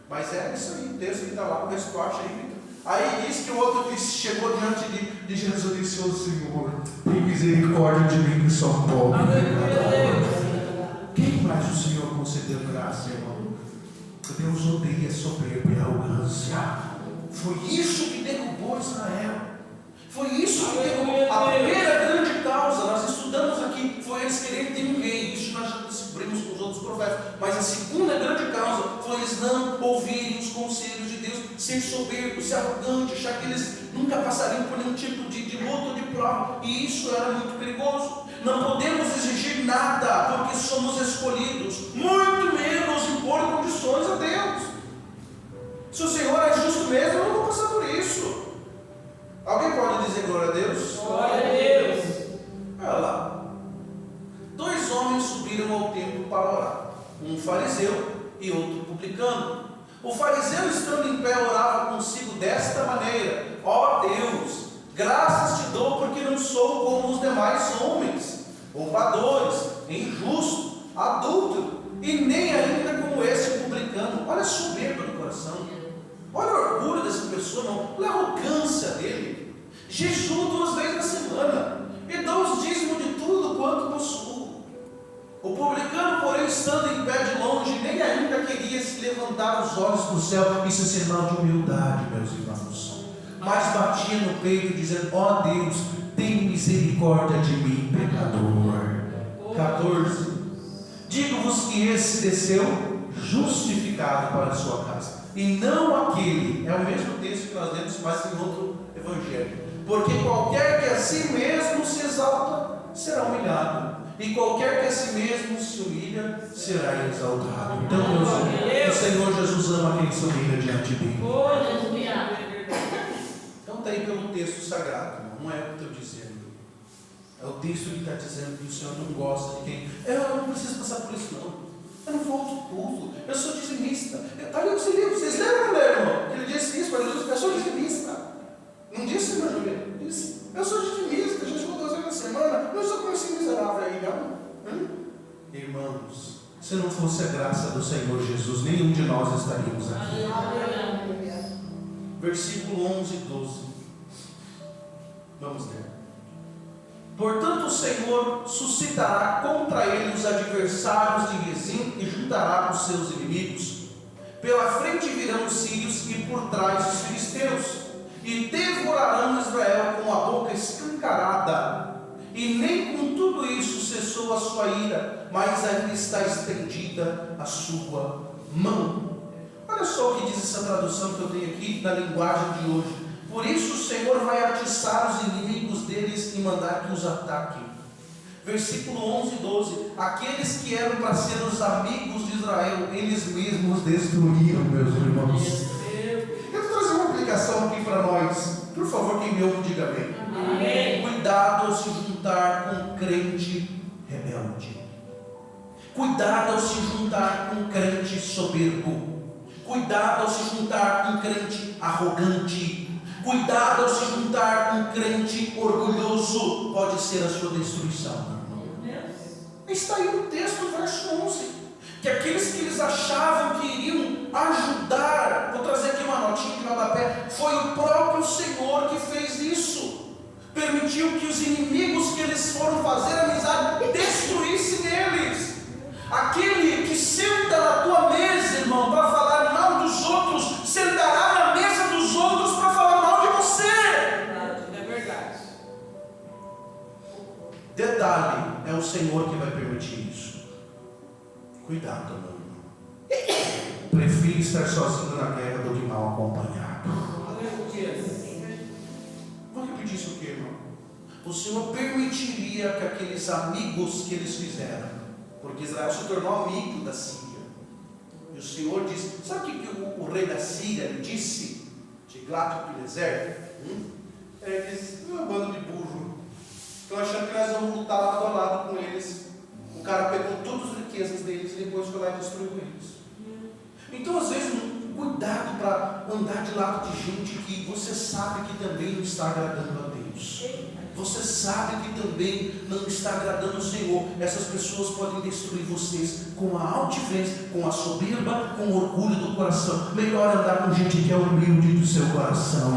Mas é isso aí, o texto que está lá, o resposta aí. Aí diz que o outro chegou diante de Jesus e disse: ô Senhor, tem misericórdia de mim que sou pobre. Quem mais o Senhor concedeu graça, irmão? Deus odeia soberba e arrogância. Foi isso que derrubou Israel. Foi isso que derrubou. A primeira grande causa, nós estudamos aqui, foi eles quererem ter um rei. Isso nós já descobrimos com os outros profetas. Mas a segunda grande causa foi eles não ouvirem os conselhos de Deus, ser soberbos, ser arrogantes, achar que eles nunca passariam por nenhum tipo de luta ou de prova. E isso era muito perigoso. Não podemos exigir nada, porque somos escolhidos, muito menos impor condições a Deus. Se o Senhor é justo mesmo, eu não vou passar por isso. Alguém pode dizer glória a Deus? Glória a Deus. Olha lá. Dois homens subiram ao templo para orar, um fariseu e outro publicano. O fariseu, estando em pé, orava consigo desta maneira: ó Deus, graças te dou porque não sou como os demais homens, roubadores, injustos, adúlteros, e nem ainda como esse publicano. Olha a soberba do coração, olha o orgulho dessa pessoa, não. Olha a arrogância dele. Jejum 2 vezes na semana e dá os dízimos de tudo quanto possuo. O publicano, porém, estando em pé de longe, nem ainda queria se levantar os olhos para o céu. Isso é sinal de humildade, meus irmãos. Mas batia no peito, dizendo: ó Deus, tem misericórdia de mim, pecador. 14. Digo-vos que esse desceu justificado para a sua casa, e não aquele. É o mesmo texto que nós lemos, mas em outro evangelho. Porque qualquer que a si mesmo se exalta será humilhado, E qualquer que a si mesmo se humilha, será exaltado. Então, meus irmãos, o Senhor Jesus ama quem se humilha diante dele. Então está aí pelo texto sagrado, não é o que eu estou dizendo. É o texto que está dizendo que o Senhor não gosta de quem. Eu não preciso passar por isso, não. Eu não volto culto, eu sou dizimista. Está ali esse livro, vocês lembram, não lembram? Ele disse isso para Jesus, eu sou dizimista. Não disse, meu Júlio? Disse, eu sou dizimista, já chegou 2 vezes na semana, não sou como esse miserável aí, não. Irmãos, se não fosse a graça do Senhor Jesus, nenhum de nós estaríamos aqui. Versículo 11 e 12. Vamos ler. Portanto, o Senhor suscitará contra ele os adversários de Rezim e juntará os seus inimigos. Pela frente virão os sírios e por trás os filisteus, e devorarão Israel com a boca escancarada. E nem com tudo isso cessou a sua ira, mas ainda está estendida a sua mão. Olha só o que diz essa tradução que eu tenho aqui na linguagem de hoje. Por isso o Senhor vai atiçar os inimigos deles e mandar que os ataquem. Versículo 11 e 12. Aqueles que eram para ser os amigos de Israel, eles mesmos destruíram, meus irmãos. Eu vou trazer uma aplicação aqui para nós. Por favor, quem me ouve, diga amém. Amém. Cuidado ao se juntar com crente rebelde. Cuidado ao se juntar com crente soberbo. Cuidado ao se juntar com crente arrogante. Cuidado ao se juntar com crente orgulhoso. Pode ser a sua destruição. Está aí no texto, verso 11. Que aqueles que eles achavam que iriam ajudar, vou trazer aqui uma notinha de rodapé, foi o próprio Senhor que fez isso. Permitiu que os inimigos que eles foram fazer amizade destruíssem eles. Aquele que senta na tua mesa, irmão, para falar mal dos outros, sentará na mesa dos outros para falar mal de você. É verdade. Detalhe, é o Senhor que vai permitir isso. Cuidado, meu irmão. Prefiro estar sozinho na guerra do que mal acompanhado. Vou repetir isso aqui, irmão. O Senhor permitiria que aqueles amigos que eles fizeram, porque Israel se tornou amigo da Síria. E o Senhor disse, sabe o que o rei da Síria lhe disse? Tiglat-Pileser? Ele disse, uma banda de burro. Estão achando que nós vamos lutar lado a lado com eles. O cara pegou todas as riquezas deles e depois foi lá e destruiu eles. Então, às vezes, cuidado para andar de lado de gente que você sabe que também não está agradando a Deus. Você sabe que também não está agradando o Senhor. Essas pessoas podem destruir vocês com a altivez, com a soberba, com o orgulho do coração. Melhor andar com gente que é humilde do seu coração.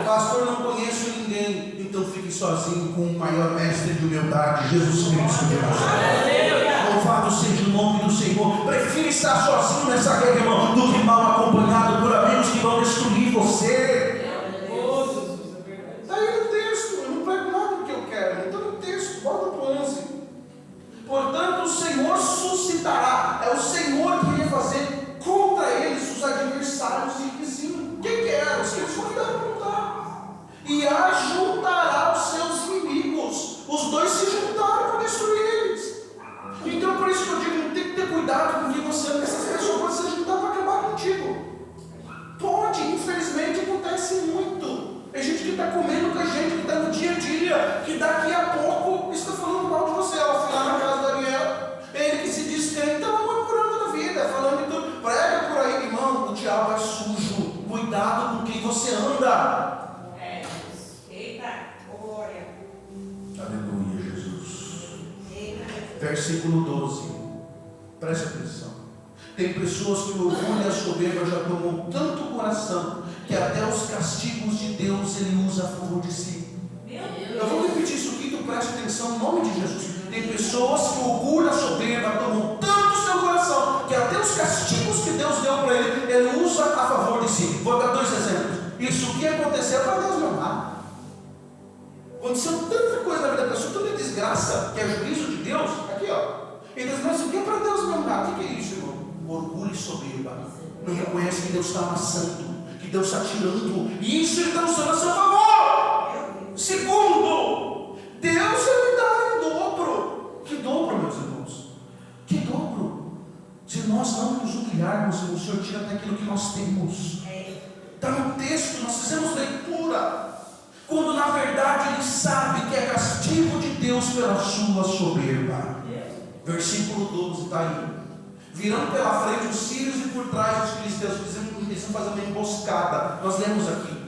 Pastor, não conheço ninguém. Então fique sozinho com o maior mestre de humildade, Jesus Cristo de Nazaré. Louvado seja o nome do Senhor. Prefiro estar sozinho nessa guerra, irmão, do que mal acompanhado por amigos que vão destruir você. Está aí no texto. Eu não prego nada do que eu quero. Está no texto. Volta para o 11. Portanto, o Senhor suscitará. É o Senhor que ia fazer contra eles os adversários de vizinho. Quem que eram? Os que eles convidaram para lutar. E ajuntará os seus inimigos. Os dois se juntaram para destruir eles. Então, por isso que eu digo, tem que ter cuidado com quem você ama. Essas pessoas podem se juntar para acabar contigo. Pode, infelizmente acontece muito. Tem gente que está comendo com a gente, que está no dia a dia, que daqui a pouco está falando mal de você. Ela foi lá na casa da Ariel, ele que se diz crente, está murmurando da vida, falando de tudo. Prega por aí, irmão, o diabo é sujo. Cuidado com quem você anda. Aleluia, Jesus. Versículo 12. Preste atenção. Tem pessoas que o orgulho e a soberba já tomou tanto o coração que até os castigos de Deus ele usa a favor de si. Eu vou repetir isso aqui, tu preste atenção em nome de Jesus. Tem pessoas que o orgulho e a soberba tomam tanto o seu coração que até os castigos que Deus deu para ele, ele usa a favor de si. Vou dar 2 exemplos. Isso que aconteceu para Deus me amar. Aconteceu tanta coisa na vida da pessoa, tanta desgraça, que é juízo de Deus. Aqui, ó. E Deus, mas o que é para Deus me amar? O que é isso, irmão? Orgulho e soberba. Não reconhece que Deus está amassando, que Deus está tirando, e isso ele está usando a seu favor. Segundo, Deus ele dá em dobro. humilharmos, o Senhor tira até aquilo que nós temos. Está no texto, nós fizemos leitura. Quando na verdade ele sabe que é castigo de Deus pela sua soberba. Versículo 12 está aí. Virando pela frente os sírios e por trás os filisteus, eles estão fazendo uma emboscada. Nós lemos aqui.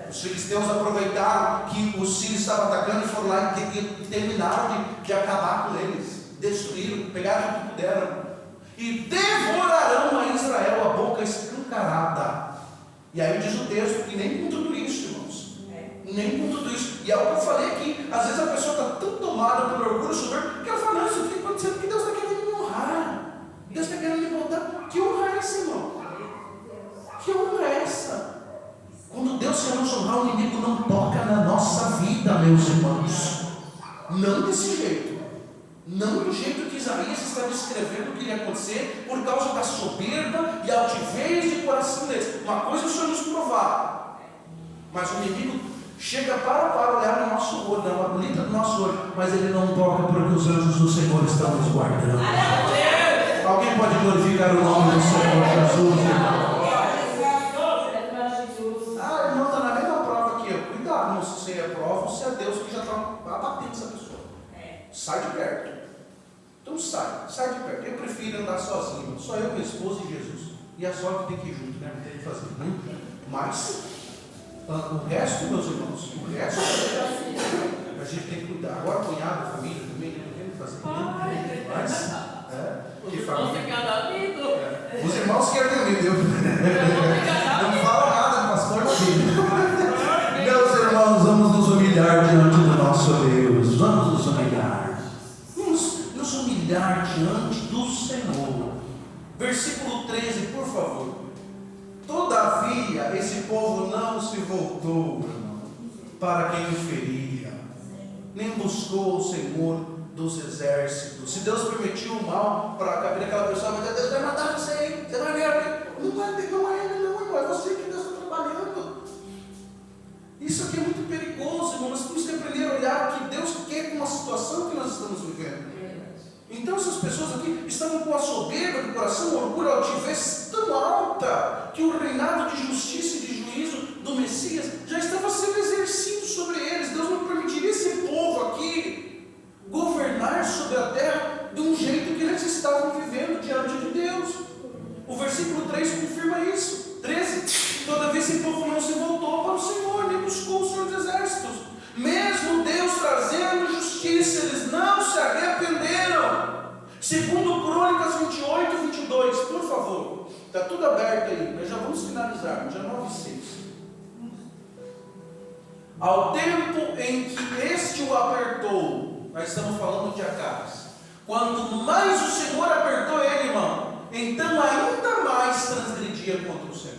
Os filisteus aproveitaram que os sírios estavam atacando e foram lá e terminaram de acabar com eles. Destruíram, pegaram o que puderam. E devorarão a Israel a boca escancarada. E aí diz o texto que nem com tudo isso, irmãos. Nem com tudo isso. E é o que eu falei aqui. Às vezes a pessoa está tão tomada pelo orgulho soberbo que ela fala, não, isso aqui está acontecendo porque Deus está querendo me honrar. Deus está querendo me botar. Que honra é essa, irmão? Que honra é essa? Quando Deus quer nos honrar, o inimigo não toca na nossa vida, meus irmãos. Não desse jeito. Não do jeito que Isaías está descrevendo o que iria acontecer por causa da soberba e altivez de coração deles. Uma coisa é o Senhor nos provar, mas o inimigo chega para olhar no nosso olho, na bolita do nosso olho, mas ele não toca porque os anjos do Senhor estão nos guardando. Alguém pode glorificar o nome do Senhor Jesus, irmão? Ah, irmão, está na mesma prova que eu. Cuidado, não se você é prova ou se é Deus que já está abatendo essa pessoa. Sai de perto. Então sai de perto. Eu prefiro andar sozinho, só eu, minha esposa e Jesus. E é só que tem que ir junto, né? Não tem que fazer. Mas o resto, meus irmãos, o resto a gente tem que cuidar. Agora, cunhado, família, também não tem que fazer. Mas, que família. Os irmãos querem ouvir, não fala nada, pastor, filho. Meus irmãos, vamos nos humilhar diante do nosso Deus. Vamos nos humilhar. Nos humilhar diante do Senhor. Versículo 13, por favor. Todavia, esse povo não se voltou para quem o feria, nem buscou o Senhor dos exércitos. Se Deus permitiu o mal para a cabeça daquela pessoa, mas Deus vai matar você aí, você vai ver. Não é ele, não, é você que Deus está trabalhando. Isso aqui é muito perigoso, irmão. Nós temos que aprender a olhar o que Deus quer com a situação que nós estamos vivendo. Então essas pessoas aqui estavam com a soberba do coração, o orgulho, a altivez tão alta, que o reinado de justiça e de juízo do Messias já estava sendo exercido sobre eles. Deus não permitiria esse povo aqui governar sobre a terra de um jeito que eles estavam vivendo diante de Deus. O versículo 3 confirma isso. 13. Todavia esse povo não se voltou para o Senhor, nem buscou o Senhor dos exércitos. Mesmo Deus trazendo justiça, eles não se arrependeram. Segundo Crônicas 28, 22, por favor. Está tudo aberto aí, nós já vamos finalizar, dia 9:6. Ao tempo em que este o apertou, nós estamos falando de Acais. Quanto mais o Senhor apertou ele, irmão, então ainda mais transgredia contra o Senhor.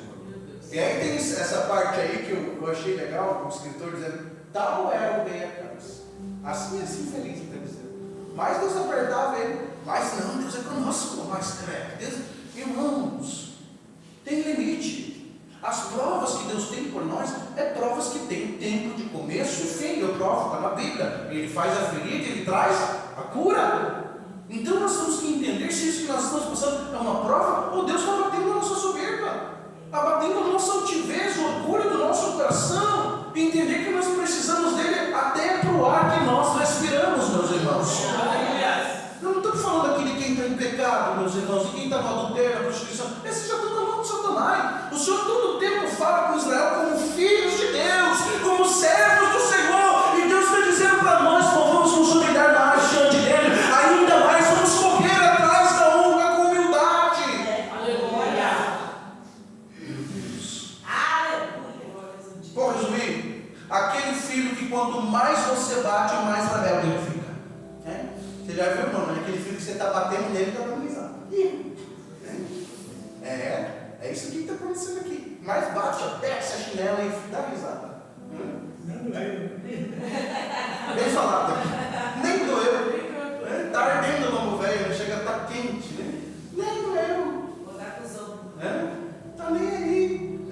E aí tem essa parte aí que eu achei legal, o escritor dizendo, tal era o rei Acais. Assim feliz, está dizendo. Mais Deus apertava ele, mas não, Deus é conosco, mas Deus, irmãos, tem limite. As provas que Deus tem por nós, é provas que tem tempo de começo e fim. Eu provo, está na Bíblia. Ele faz a ferida, ele traz a cura. Então nós temos que entender se isso que nós estamos passando é uma prova, ou Deus está batendo a nossa soberba, está batendo a nossa altivez, o orgulho do nosso coração, e entender que nós precisamos dele até para o ar que nós respiramos, meus irmãos. Eu não estou falando aqui de quem está em pecado, meus irmãos, de quem está no adultério, na prostituição. Esses já estão na mão de Satanás. O Senhor todo o tempo fala com Israel como filhos de Deus, como servos do Senhor, e Deus está dizendo para nós, vamos nos humilhar mais diante dele, ainda mais vamos correr atrás da honra com humildade. Aleluia. Meu Deus. Aleluia. Vou resumir. Aquele filho que quanto mais você bate, mais rebelde ele fica. Você já viu, irmão? Aquele filho que você está batendo nele, está dando risada. É isso aqui que está acontecendo aqui. Mais bate, desce a chinela e dá risada. Bem falado. Nem doeu. Está ardendo o lombo velho, chega a estar quente. Nem doeu. Vou dar cuzão. Está nem aí.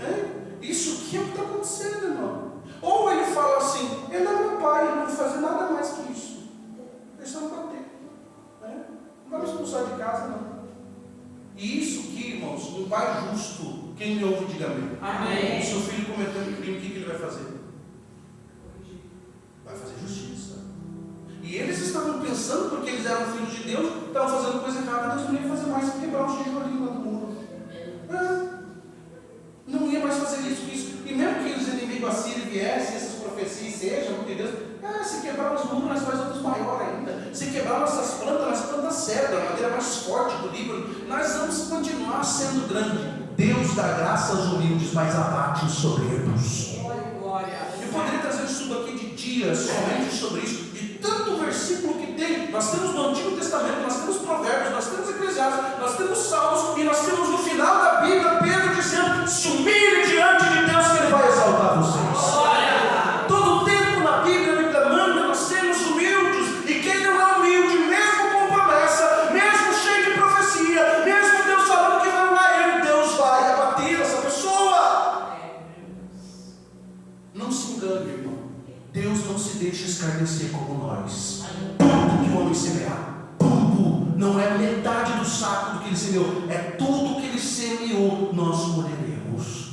Isso aqui é o que está acontecendo, irmão. Ou ele fala assim, ele é meu pai, ele não vai fazer nada mais que isso. Deixa eu bater. Não vai me expulsar de casa, não. E isso aqui, irmãos, Quem me ouve, diga amém. Amém. O seu filho cometeu um crime, o que ele vai fazer? Vai fazer justiça. E eles estavam pensando, porque eles eram filhos de Deus, estavam fazendo coisa errada, Deus não ia fazer mais que quebrar os tijolinhos lá do muro. Não ia mais fazer isso. E mesmo que os inimigos assírios viessem, essas profecias sejam, porque Deus, se quebrar os muros, nós faz outros maiores ainda. Se quebrar nossas plantas, nós plantamos cedro, a madeira mais forte do Líbano, nós vamos continuar sendo grande. Deus dá graça aos humildes, mas abate os soberbos. Glória. Eu poderia trazer um estudo aqui de dias somente sobre isso, de tanto versículo que tem. Nós temos no Antigo Testamento, nós temos Provérbios, nós temos Eclesiastes, nós temos Salmos, e nós temos no final da Bíblia Pedro dizendo: se humilhe diante de Deus que Ele vai exaltar vocês. Todo o tempo na Bíblia, a Bíblia manda nós sermos humildes, e quem não é humilde, mesmo com promessa, mesmo cheio de profecia, mesmo Deus falando que vai lá Ele, Deus vai abater essa pessoa. Não se engane, irmão. Deus não se deixa escarnecer como nós. Tudo que o homem semear, tudo, não é metade do saco do que ele semeou, é tudo que ele semeou, nós colheremos.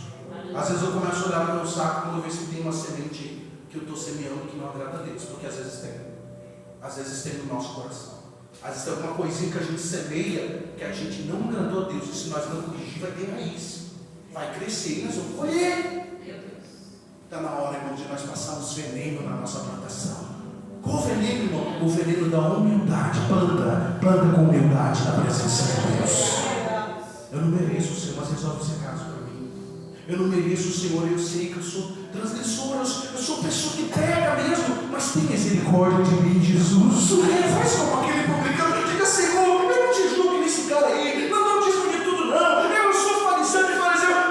Às vezes eu começo a olhar no meu saco quando eu vejo se tem uma semente que eu estou semeando que não agrada a Deus, porque às vezes tem. Às vezes tem no nosso coração. Às vezes tem alguma coisinha que a gente semeia que a gente não agradou a Deus, e se nós não corrigir, vai ter raiz, vai crescer e nós vamos colher. Está na hora, irmão, de nós passarmos veneno na nossa plantação. Qual veneno, irmão? O veneno da humildade. Planta com humildade na presença de Deus. Eu não mereço, Senhor, mas resolve esse caso para mim. Eu não mereço, Senhor, eu sei que eu sou transgressor, eu sou pessoa que pega mesmo, mas tem misericórdia de mim, Jesus. Faz como aquele publicano, diga: Senhor, eu não te julgo nesse cara aí, não diz de tudo não, eu não sou fariseu,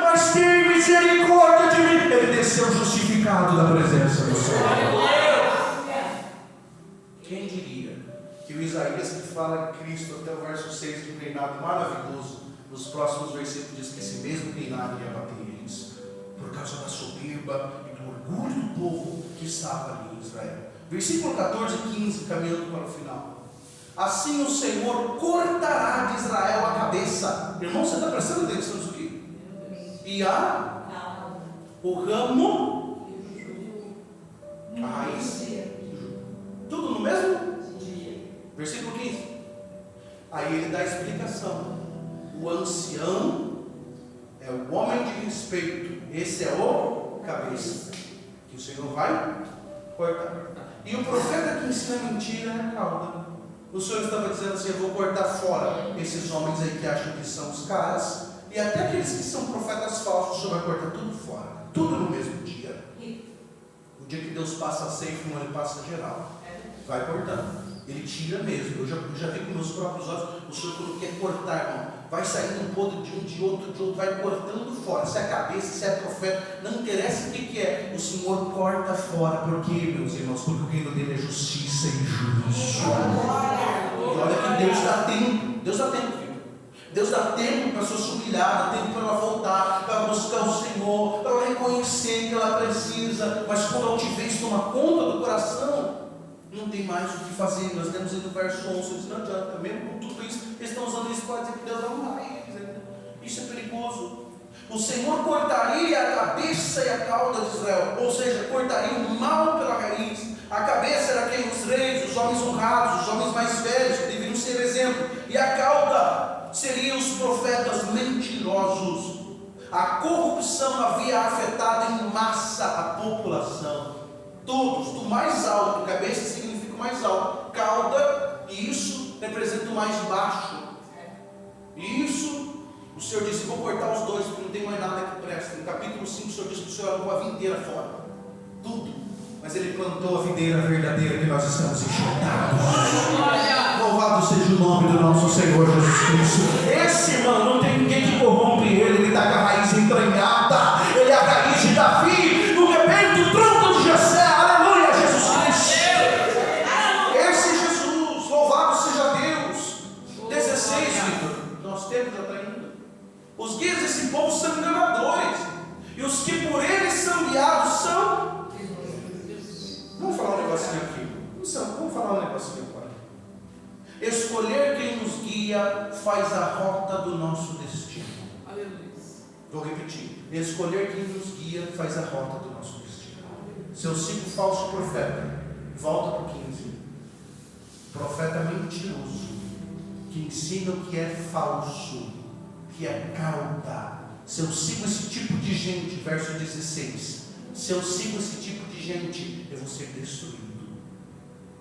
mas tem misericórdia de mim. Ele desceu justificado da presença do Senhor. Quem diria que o Isaías, que fala de Cristo até o verso 6 de um reinado maravilhoso, nos próximos versículos diz que esse mesmo reinado ia bater eles, por causa da soberba e do orgulho do povo que estava ali em Israel. Versículo 14 e 15, caminhando para o final. Assim o Senhor cortará de Israel a cabeça. Irmão, você está prestando atenção nisso aqui? E o ramo, a raiz, tudo no mesmo dia. Versículo 15. Aí ele dá a explicação. O ancião é o homem de respeito. Esse é o cabeça, que o Senhor vai cortar. E o profeta que ensina mentira é a cauda. O Senhor estava dizendo assim: eu vou cortar fora esses homens aí que acham que são os caras, e até aqueles que são profetas falsos, o Senhor vai cortar tudo fora, tudo no mesmo dia. O dia que Deus passa a ceifa, Ele passa geral, vai cortando. Ele tira mesmo. Eu já vi com meus próprios olhos. O Senhor, quando quer cortar, irmão, vai saindo um podre de outro, vai cortando fora. Se é cabeça, se é profeta, não interessa o que é, o Senhor corta fora. Por quê, meus irmãos? Porque o reino dele é justiça e juízo. E olha que Deus dá tempo. Deus dá tempo, filho. Deus dá tempo para a pessoa se humilhar, dá tempo para ela voltar, para buscar o Senhor, para ela reconhecer que ela precisa. Mas quando a altivez toma conta do coração, não tem mais o que fazer. Nós temos aí no verso 11, diz: não adianta, mesmo com tudo isso, eles estão usando isso para dizer que Deus não vai. Isso é perigoso. O Senhor cortaria a cabeça e a cauda de Israel, ou seja, cortaria o mal pela raiz. A cabeça era quem? Os reis, os homens honrados, os homens mais velhos, que deveriam ser exemplo. E a cauda seriam os profetas mentirosos. A corrupção havia afetado em massa a população. Todos, do mais alto, cabeça significa o mais alto, cauda, e isso representa o mais baixo. E isso, o Senhor disse: vou cortar os dois, porque não tem mais nada que presta. No capítulo 5, o Senhor disse que o Senhor arrancou a videira fora, tudo, mas Ele plantou a videira verdadeira que nós estamos enxertados. Louvado seja o nome do nosso Senhor Jesus Cristo. Esse, irmão, não tem ninguém que corrompe ele está com a raiz entranhada, ele é a raiz de Davi, no rebento do tronco de Jessé. Aleluia, Jesus Cristo. Esse Jesus, louvado seja Deus. 16, Vitor, nosso tempo já está indo. Os guias desse povo são enganadores, e os que por eles são guiados são. Vamos falar um negocinho aqui. Vamos falar um negocinho agora. Escolher quem nos guia faz a rota do nosso destino. Aleluia. Vou repetir. Escolher quem nos guia faz a rota do nosso destino. Se eu sigo falso profeta, volta para o 15. Profeta mentiroso, que ensina o que é falso, que é cauda. Se eu sigo esse tipo de gente, verso 16, se eu sigo esse tipo de gente, eu vou ser destruído.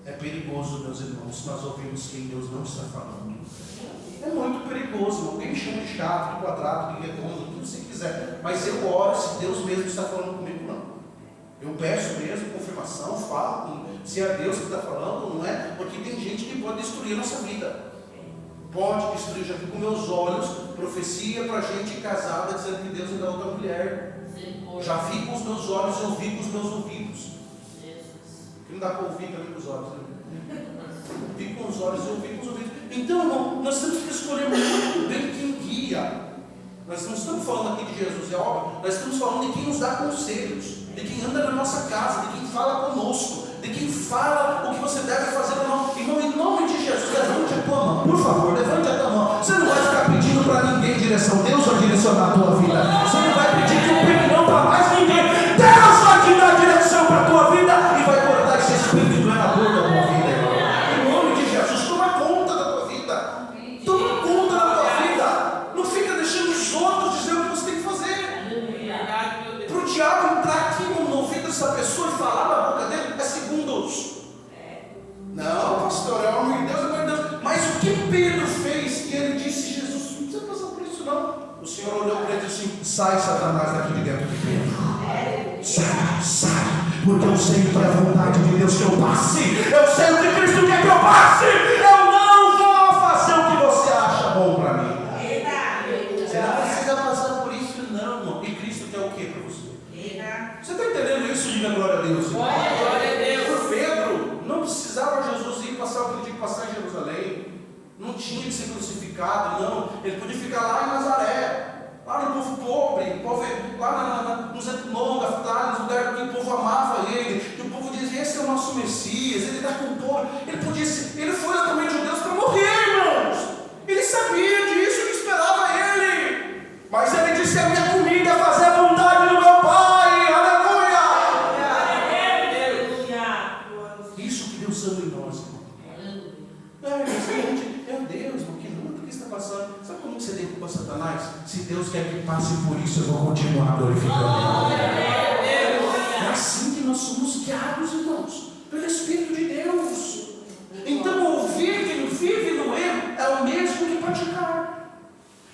É perigoso, meus irmãos, nós ouvimos quem Deus não está falando. É muito perigoso. Alguém me chama de chato, de quadrado, de redondo, tudo que você quiser. Mas eu oro se Deus mesmo está falando comigo, não. Eu peço mesmo confirmação, falo se é Deus que está falando, não é? Porque tem gente que pode destruir a nossa vida. Pode destruir, já vi com meus olhos, profecia para gente casada dizendo que Deus ainda outra mulher. Já vi com os meus olhos e ouvi com os meus ouvidos. Que não dá para ouvir também com os olhos, né? Vi com os olhos e ouvi com os ouvidos. Então, irmão, nós temos que escolher muito bem quem guia. Nós não estamos falando aqui de Jesus e a obra, nós estamos falando de quem nos dá conselhos, de quem anda na nossa casa, de quem fala conosco, de quem fala o que você deve fazer ou não. Irmão, em nome de Jesus, levante a tua mão, por favor, levante a tua mão. Você não vai ficar pedindo para ninguém direção, Deus vai direcionar a tua vida. Você não vai pedir que eu pegue não para mais ninguém. Deus vai te dar direção para a tua vida e vai cortar esse espírito doenador da tua vida. Em nome de Jesus, toma conta da tua vida. Toma conta da tua vida. Não fica deixando os outros dizer o que você tem que fazer. Para o diabo entrar aqui no ouvido dessa pessoa e falar na boca dele é segundos. Não, pastor, é o amor de Deus, é o amor de Deus. Mas o que Pedro fez? Que ele disse: Jesus, não precisa passar por isso, não. O Senhor olhou para ele e disse assim: sai, Satanás, daqui de dentro de Pedro. Sai, porque eu sei que é a vontade de Deus que eu passe. Eu sei o que Cristo quer que eu passe. Eu não vou fazer o que você acha bom para mim. Você não precisa passar por isso, não, irmão. E Cristo quer o que para você? Você está entendendo isso? Diga glória a Deus. Glória a Deus. Por Pedro, não precisava Jesus ir passar o que ele tinha que passar em Jerusalém. Não tinha que ser crucificado, não. Ele podia ficar lá em Nazaré, lá no povo pobre, lá nos Etnogaftares, lugar que o povo amava ele, que o povo dizia: esse é o nosso Messias, ele está com o povo. Ele foi exatamente de Deus para morrer, irmãos. Ele sabia disso, ele esperava ele. Mas ele disse: a minha comida é fazer a vontade do meu Pai. Aleluia! Isso que Deus ama em nós, irmão. Meu Deus, irmão, que luta que está passando. Sabe como você derruba Satanás? Se Deus quer que passe por isso, eu vou continuar glorificando Ele. É assim que nós somos guiados, irmãos, pelo Espírito de Deus. Então, ouvir quem vive no erro é o mesmo que praticar.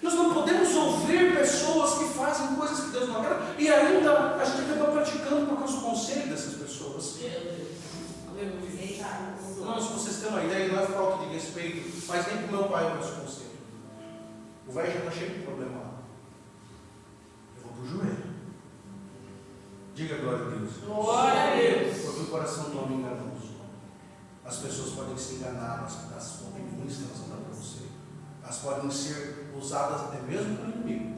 Nós não podemos ouvir pessoas que fazem coisas que Deus não quer e ainda a gente acaba praticando por causa do conselho dessas pessoas. Irmãos, se vocês têm uma ideia, não é falta de respeito, mas nem para o meu pai eu peço conselho. O velho já está cheio de problema lá. Eu vou para o joelho. Diga glória a Deus. Glória a Deus. Porque o coração do homem é enganoso. As pessoas podem se enganar das opiniões que elas vão dar para você. Elas podem ser usadas até mesmo pelo inimigo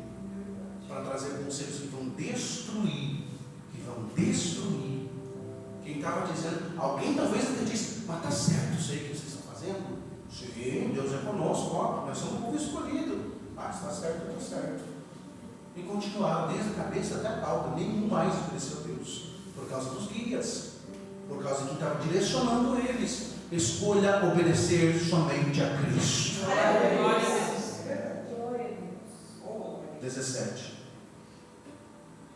para trazer conselhos que vão destruir. Quem estava dizendo, alguém talvez até disse: mas está certo isso aí que vocês estão fazendo? Sim, Deus é conosco, ó, nós somos um povo escolhido. Mas está certo. E continuaram desde a cabeça até a cauda. Nenhum mais obedeceu a Deus, por causa dos guias, por causa de quem estava direcionando eles. Escolha obedecer somente a Cristo. 17.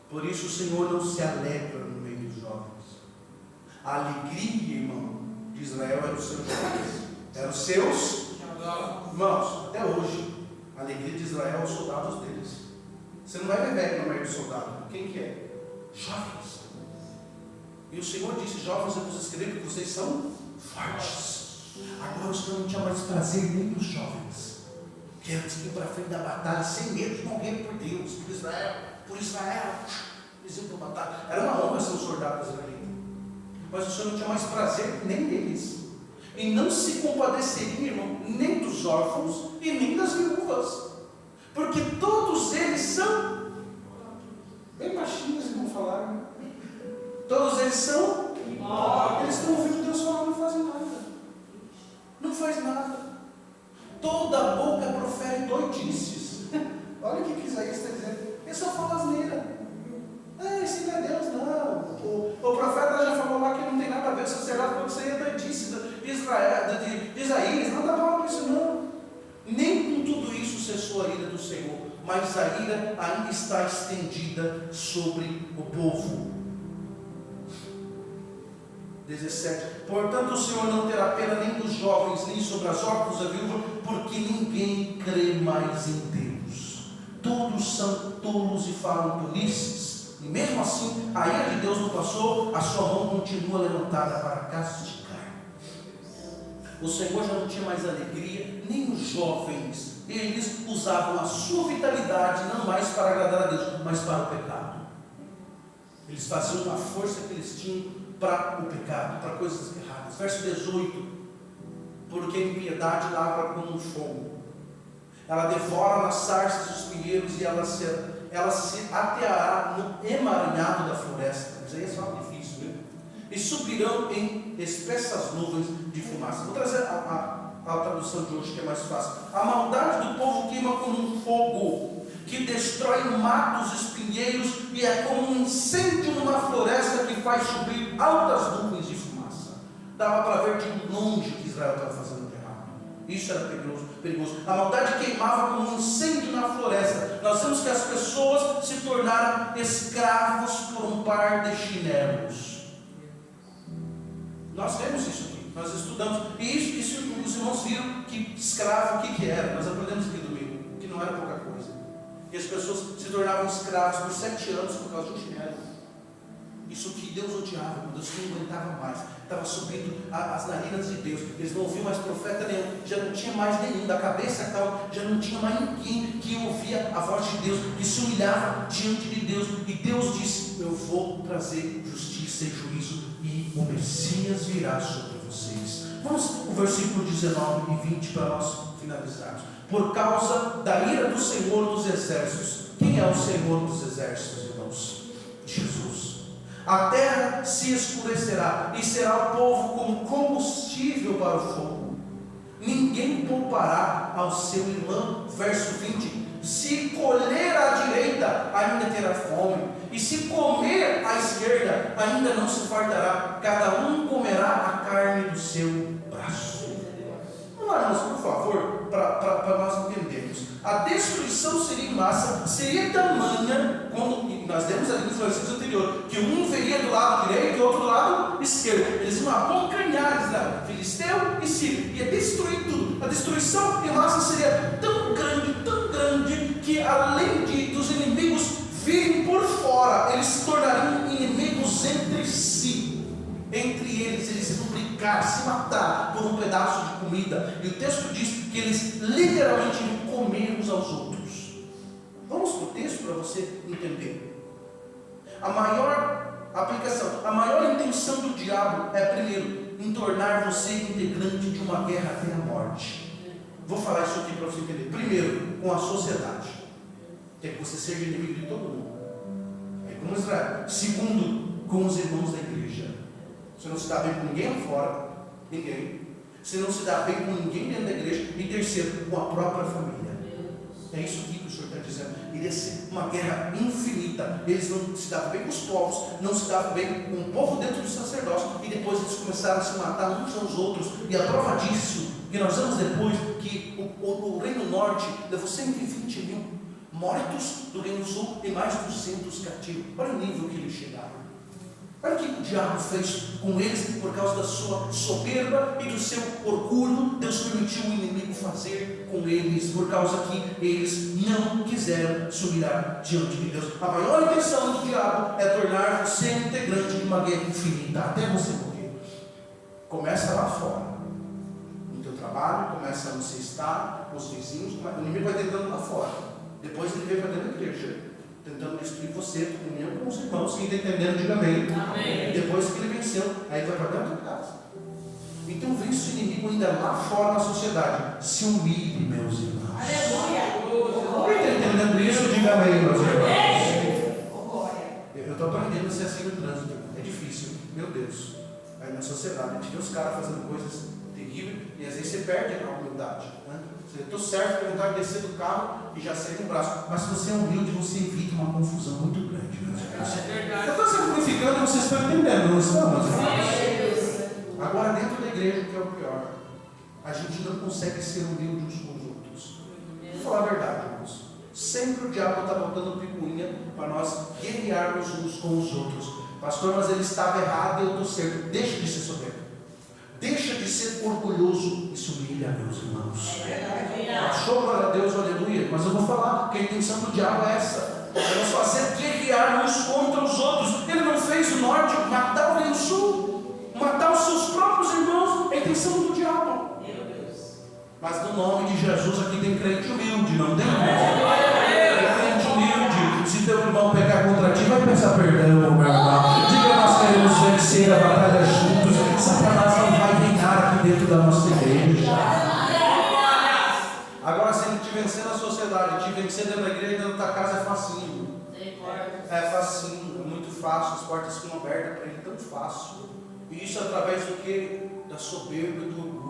Por isso o Senhor não se alegra no meio dos jovens. A alegria, irmão, de Israel era os seus jovens. Eram os seus irmãos. Até hoje, a alegria de Israel é os soldados deles. Você não vai ver velho no meio do soldado. Quem que é? Jovens. E o Senhor disse: jovens, eu vos escrevo que vocês são fortes. Agora o Senhor não tinha mais prazer nem nos jovens, que antes de ir para frente da batalha sem medo de morrer por Deus, por Israel, eles iam para a batalha. Era uma honra ser um soldado israelita. Mas o Senhor não tinha mais prazer nem neles. E não se compadeceria, irmão, nem dos órfãos e nem das viúvas. Porque todos eles são bem baixinhos e vão falar. Todos eles são eles estão ouvindo Deus falar, não fazem nada. Não faz nada. Toda boca profere doidices. Olha o que Isaías está dizendo. Ele só Isaías, não estava falando isso não. Nem com tudo isso cessou a ira do Senhor, mas a ira ainda está estendida sobre o povo. 17. Portanto, o Senhor não terá pena nem dos jovens, nem sobre as órfãos da viúva, porque ninguém crê mais em Deus. Todos são tolos e falam tolices. E mesmo assim, a ira de Deus não passou, a sua mão continua levantada para castigar. O Senhor já não tinha mais alegria, nem os jovens. Eles usavam a sua vitalidade não mais para agradar a Deus, mas para o pecado. Eles faziam a força que eles tinham para o pecado, para coisas erradas. Verso 18. Porque a impiedade lavra como um fogo, ela devora nas sarças dos pinheiros, e ela se ateará no emaranhado da floresta. Isso aí é só difícil, viu? E subirão em espessas nuvens de fumaça. Vou trazer a tradução de hoje, que é mais fácil. A maldade do povo queima como um fogo, que destrói matos, espinheiros, e é como um incêndio numa floresta que faz subir altas nuvens de fumaça. Dava para ver de longe que Israel estava fazendo de errado. Isso era perigoso. A maldade queimava como um incêndio na floresta. Nós vemos que as pessoas se tornaram escravos por um par de chinelos. Nós vemos isso aqui, nós estudamos, e isso os irmãos viram que escravo, o que era. Nós aprendemos aqui domingo, que não era pouca coisa. E as pessoas se tornavam escravos por 7 anos por causa de um chinelo. Isso que Deus odiava, Deus não aguentava mais, estava subindo as narinas de Deus. Eles não ouviam mais profeta nenhum, já não tinha mais nenhum, da cabeça a tal, já não tinha mais ninguém que ouvia a voz de Deus, que se humilhava diante de Deus. E Deus disse: eu vou trazer justiça e juízo, e o Messias virá sobre vocês. Vamos ao versículo 19 e 20 para nós finalizarmos. Por causa da ira do Senhor dos exércitos. Quem é o Senhor dos exércitos, irmãos? Jesus. A terra se escurecerá, e será o povo como combustível para o fogo. Ninguém poupará ao seu irmão. Verso 20. Se colher à direita, ainda terá fome, e se comer à esquerda, ainda não se fartará. Cada um comerá a carne do seu braço. Vamos lá, irmãos, por favor, para nós entendermos. A destruição seria em massa, seria tamanha, quando nós demos ali nos versículos anteriores, que um veria do lado direito e o outro do lado esquerdo. Eles iam abocanhar Israel, Filisteu e Sírio, ia destruir tudo. A destruição em massa seria tão grande, que além dos inimigos virem por fora, eles se tornariam inimigos entre si. Entre eles iam brigar, se matar por um pedaço de comida. E o texto diz que eles literalmente iam comer uns aos outros. Vamos para o texto para você entender. A maior aplicação, a maior intenção do diabo é, primeiro, em tornar você integrante de uma guerra até a morte. Vou falar isso aqui para você entender. Primeiro, com a sociedade, que é que você seja inimigo de todo mundo. É como Israel. Segundo, com os irmãos da igreja. Você não se dá bem com ninguém lá fora, ninguém. Você não se dá bem com ninguém dentro da igreja. E terceiro, com a própria família. É isso aqui que o Senhor está dizendo. Iria ser uma guerra infinita. Eles não se davam bem com os povos, não se davam bem com o povo dentro do sacerdócio, e depois eles começaram a se matar uns aos outros. E a prova disso, que nós vemos depois, que o Reino Norte levou 120 mil mortos do Reino Sul e mais 200 cativos. Olha o nível que eles chegaram. Olha o que o diabo fez com eles por causa da sua soberba e do seu orgulho. Deus permitiu o inimigo fazer com eles, por causa que eles não quiseram se humilhar diante de Deus. A maior intenção do diabo é tornar você integrante de uma guerra infinita, até você morrer. Começa lá fora, no teu trabalho, começa onde você está, com os vizinhos. O inimigo vai tentando lá fora, depois ele vem para dentro da igreja, tentando destruir você, comunhão com os irmãos. Quem está entendendo, diga amém. Amém. Depois que ele venceu, aí vai para dentro da casa. Então vence o inimigo ainda lá fora na sociedade. Se humilhe, meus irmãos. Aleluia. Quem está entendendo isso, diga amém, meus irmãos. Eu estou aprendendo a ser assim no trânsito. É difícil, meu Deus. Aí na sociedade, a gente vê os caras fazendo coisas terríveis, e às vezes você perde a humildade, né? Eu estou certo, tem vontade de descer do carro e já sair com o braço. Mas se você é humilde, você evita uma confusão muito grande. Eu estou simplificando e vocês estão entendendo, não estão? Agora, dentro da igreja, o que é o pior? a gente não consegue ser humilde uns com os outros. Vou falar a verdade, irmãos. Sempre o diabo está botando picuinha para nós guerrearmos uns com os outros. Pastor, mas ele estava errado e eu estou certo. Deixa de ser soberbo. Deixa de ser orgulhoso. Isso humilha, meus irmãos. Achou, glória a Deus, aleluia. Mas eu vou falar que a intenção do diabo é essa: é nos fazer guerrear uns contra os outros. Ele não fez o norte matar o sul, matar os seus próprios irmãos. É a intenção do diabo. Mas no nome de Jesus aqui tem crente humilde, não tem? Tem crente humilde. Se teu irmão pecar contra ti, vai pensar perdão, meu irmão. Diga, nós queremos vencer a batalha juntos. Satanás não vai reinar aqui dentro da nossa igreja. Agora, se ele te vencer na sociedade, te vencer dentro da igreja, dentro da tua casa, é facinho. É facinho, é muito fácil. As portas ficam abertas para ele, tão fácil. E isso através do que? Da soberba e do orgulho.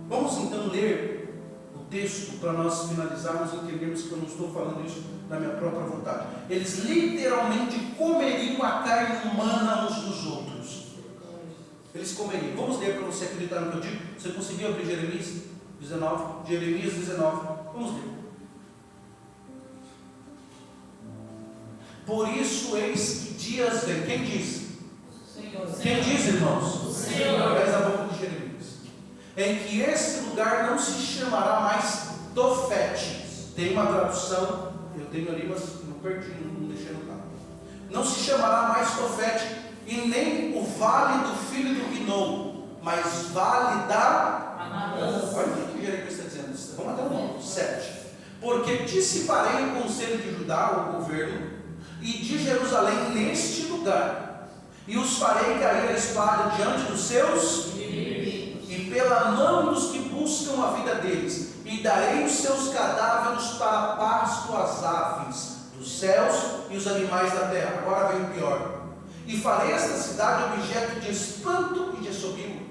Vamos então ler o texto para nós finalizarmos e entendermos que eu não estou falando isso da minha própria vontade. Eles literalmente comeriam a carne humana uns dos outros. Eles comeriam. Vamos ler para você acreditar no que eu digo. Você conseguiu abrir Jeremias 19? Jeremias 19. Vamos ler. Por isso eis que dias vem. Quem diz? Quem diz, irmãos? O Senhor. Através da boca de Jeremias. Em que esse lugar não se chamará mais Tofete. Tem uma tradução, eu tenho ali, mas não perdi, não deixei no carro. Não se chamará mais Tofete, e nem o vale do filho do Rinom, mas vale da matança. Olha o que Jeremias está dizendo. Vamos até o 7. Porque dissiparei o conselho de Judá, o governo, e de Jerusalém neste lugar, e os farei cair a espada diante dos seus e pela mão dos que buscam a vida deles, e darei os seus cadáveres para pasto às aves dos céus e os animais da terra. Agora vem o pior. E farei esta cidade objeto de espanto e de assobio.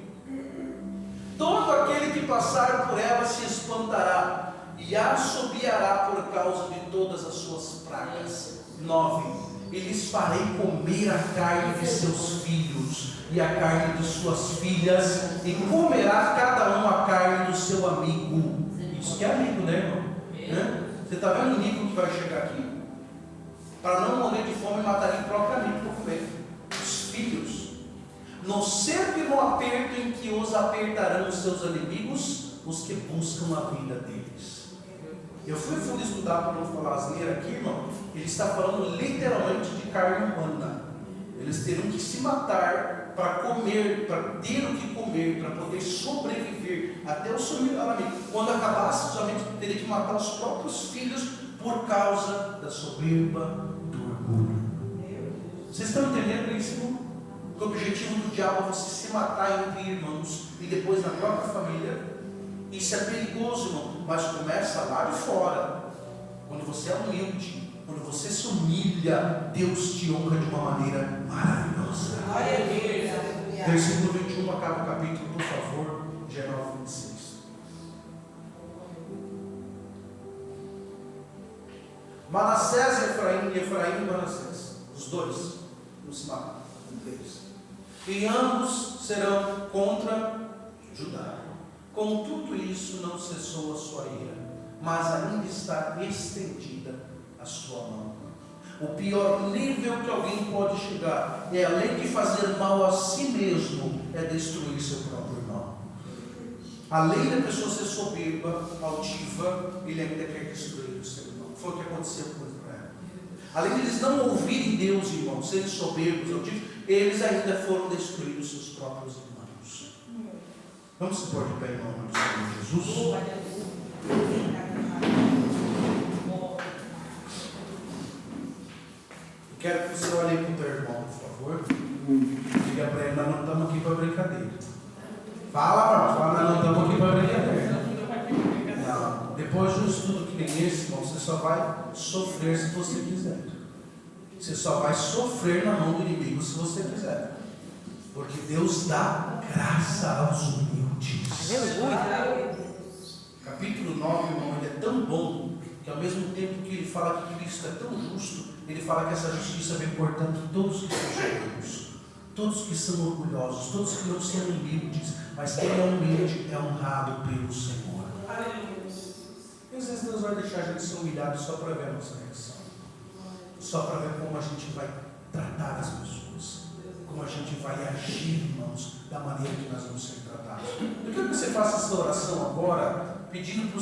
Todo aquele que passar por ela se espantará e assobiará por causa de todas as suas pragas. 9. E lhes farei comer a carne de seus filhos e a carne de suas filhas, e comerá cada um a carne do seu amigo. Isso que é amigo, né, irmão? Você está vendo o nível que vai chegar aqui? Para não morrer de fome, mataria o próprio amigo para comer. Os filhos. No cerco e no aperto em que os apertarão os seus inimigos, os que buscam a vida deles. Eu fui fundo estudar para não falar asneira aqui, irmão. Ele está falando literalmente de carne humana. Eles terão que se matar para comer, para ter o que comer, para poder sobreviver até o seu melhor amigo. Quando acabasse os amigos, teria que matar os próprios filhos por causa da soberba, do orgulho. Vocês estão entendendo isso, irmão? Que o objetivo do diabo é você se matar entre irmãos e depois na própria família. Isso é perigoso, irmão, mas começa lá de fora. Quando você é humilde, quando você se humilha, Deus te honra de uma maneira maravilhosa. Versículo 21, acaba o capítulo, por favor. 19, 26. Manassés e Efraim e Manassés, os dois, não se matam entre eles. E ambos serão contra Judá. Com tudo isso não cessou a sua ira, mas ainda está estendida a sua mão. O pior nível que alguém pode chegar é, além de fazer mal a si mesmo, é destruir seu próprio irmão. Além da pessoa ser soberba, altiva, ele ainda quer destruir o seu irmão. Foi o que aconteceu com Israel. Além de eles não ouvirem Deus, irmão, serem soberbos, altivos, eles ainda foram destruir os seus próprios irmãos. Vamos se pôr de pé em nome do Senhor Jesus. Eu quero que você olhe para o teu irmão, por favor. Diga para ele: nós não estamos aqui para brincadeira. Fala, nós não estamos aqui para brincadeira. Não. Depois de um estudo que nem esse, irmão, você só vai sofrer se você quiser. Você só vai sofrer na mão do inimigo se você quiser. Porque Deus dá graça aos humildes. Aleluia. Capítulo 9, irmão, ele é tão bom que ao mesmo tempo que ele fala que Cristo é tão justo, ele fala que essa justiça vem, portanto, todos que são soberbos, todos que são orgulhosos, todos que não são humildes, Mas quem é humilde é honrado pelo Senhor. Aleluia. E às vezes Deus vai deixar a gente ser humilhado só para ver a nossa reação. Só para ver como a gente vai tratar as pessoas. Como a gente vai agir, irmãos, da maneira que nós vamos ser tratados. Eu quero que você faça essa oração agora, pedindo para o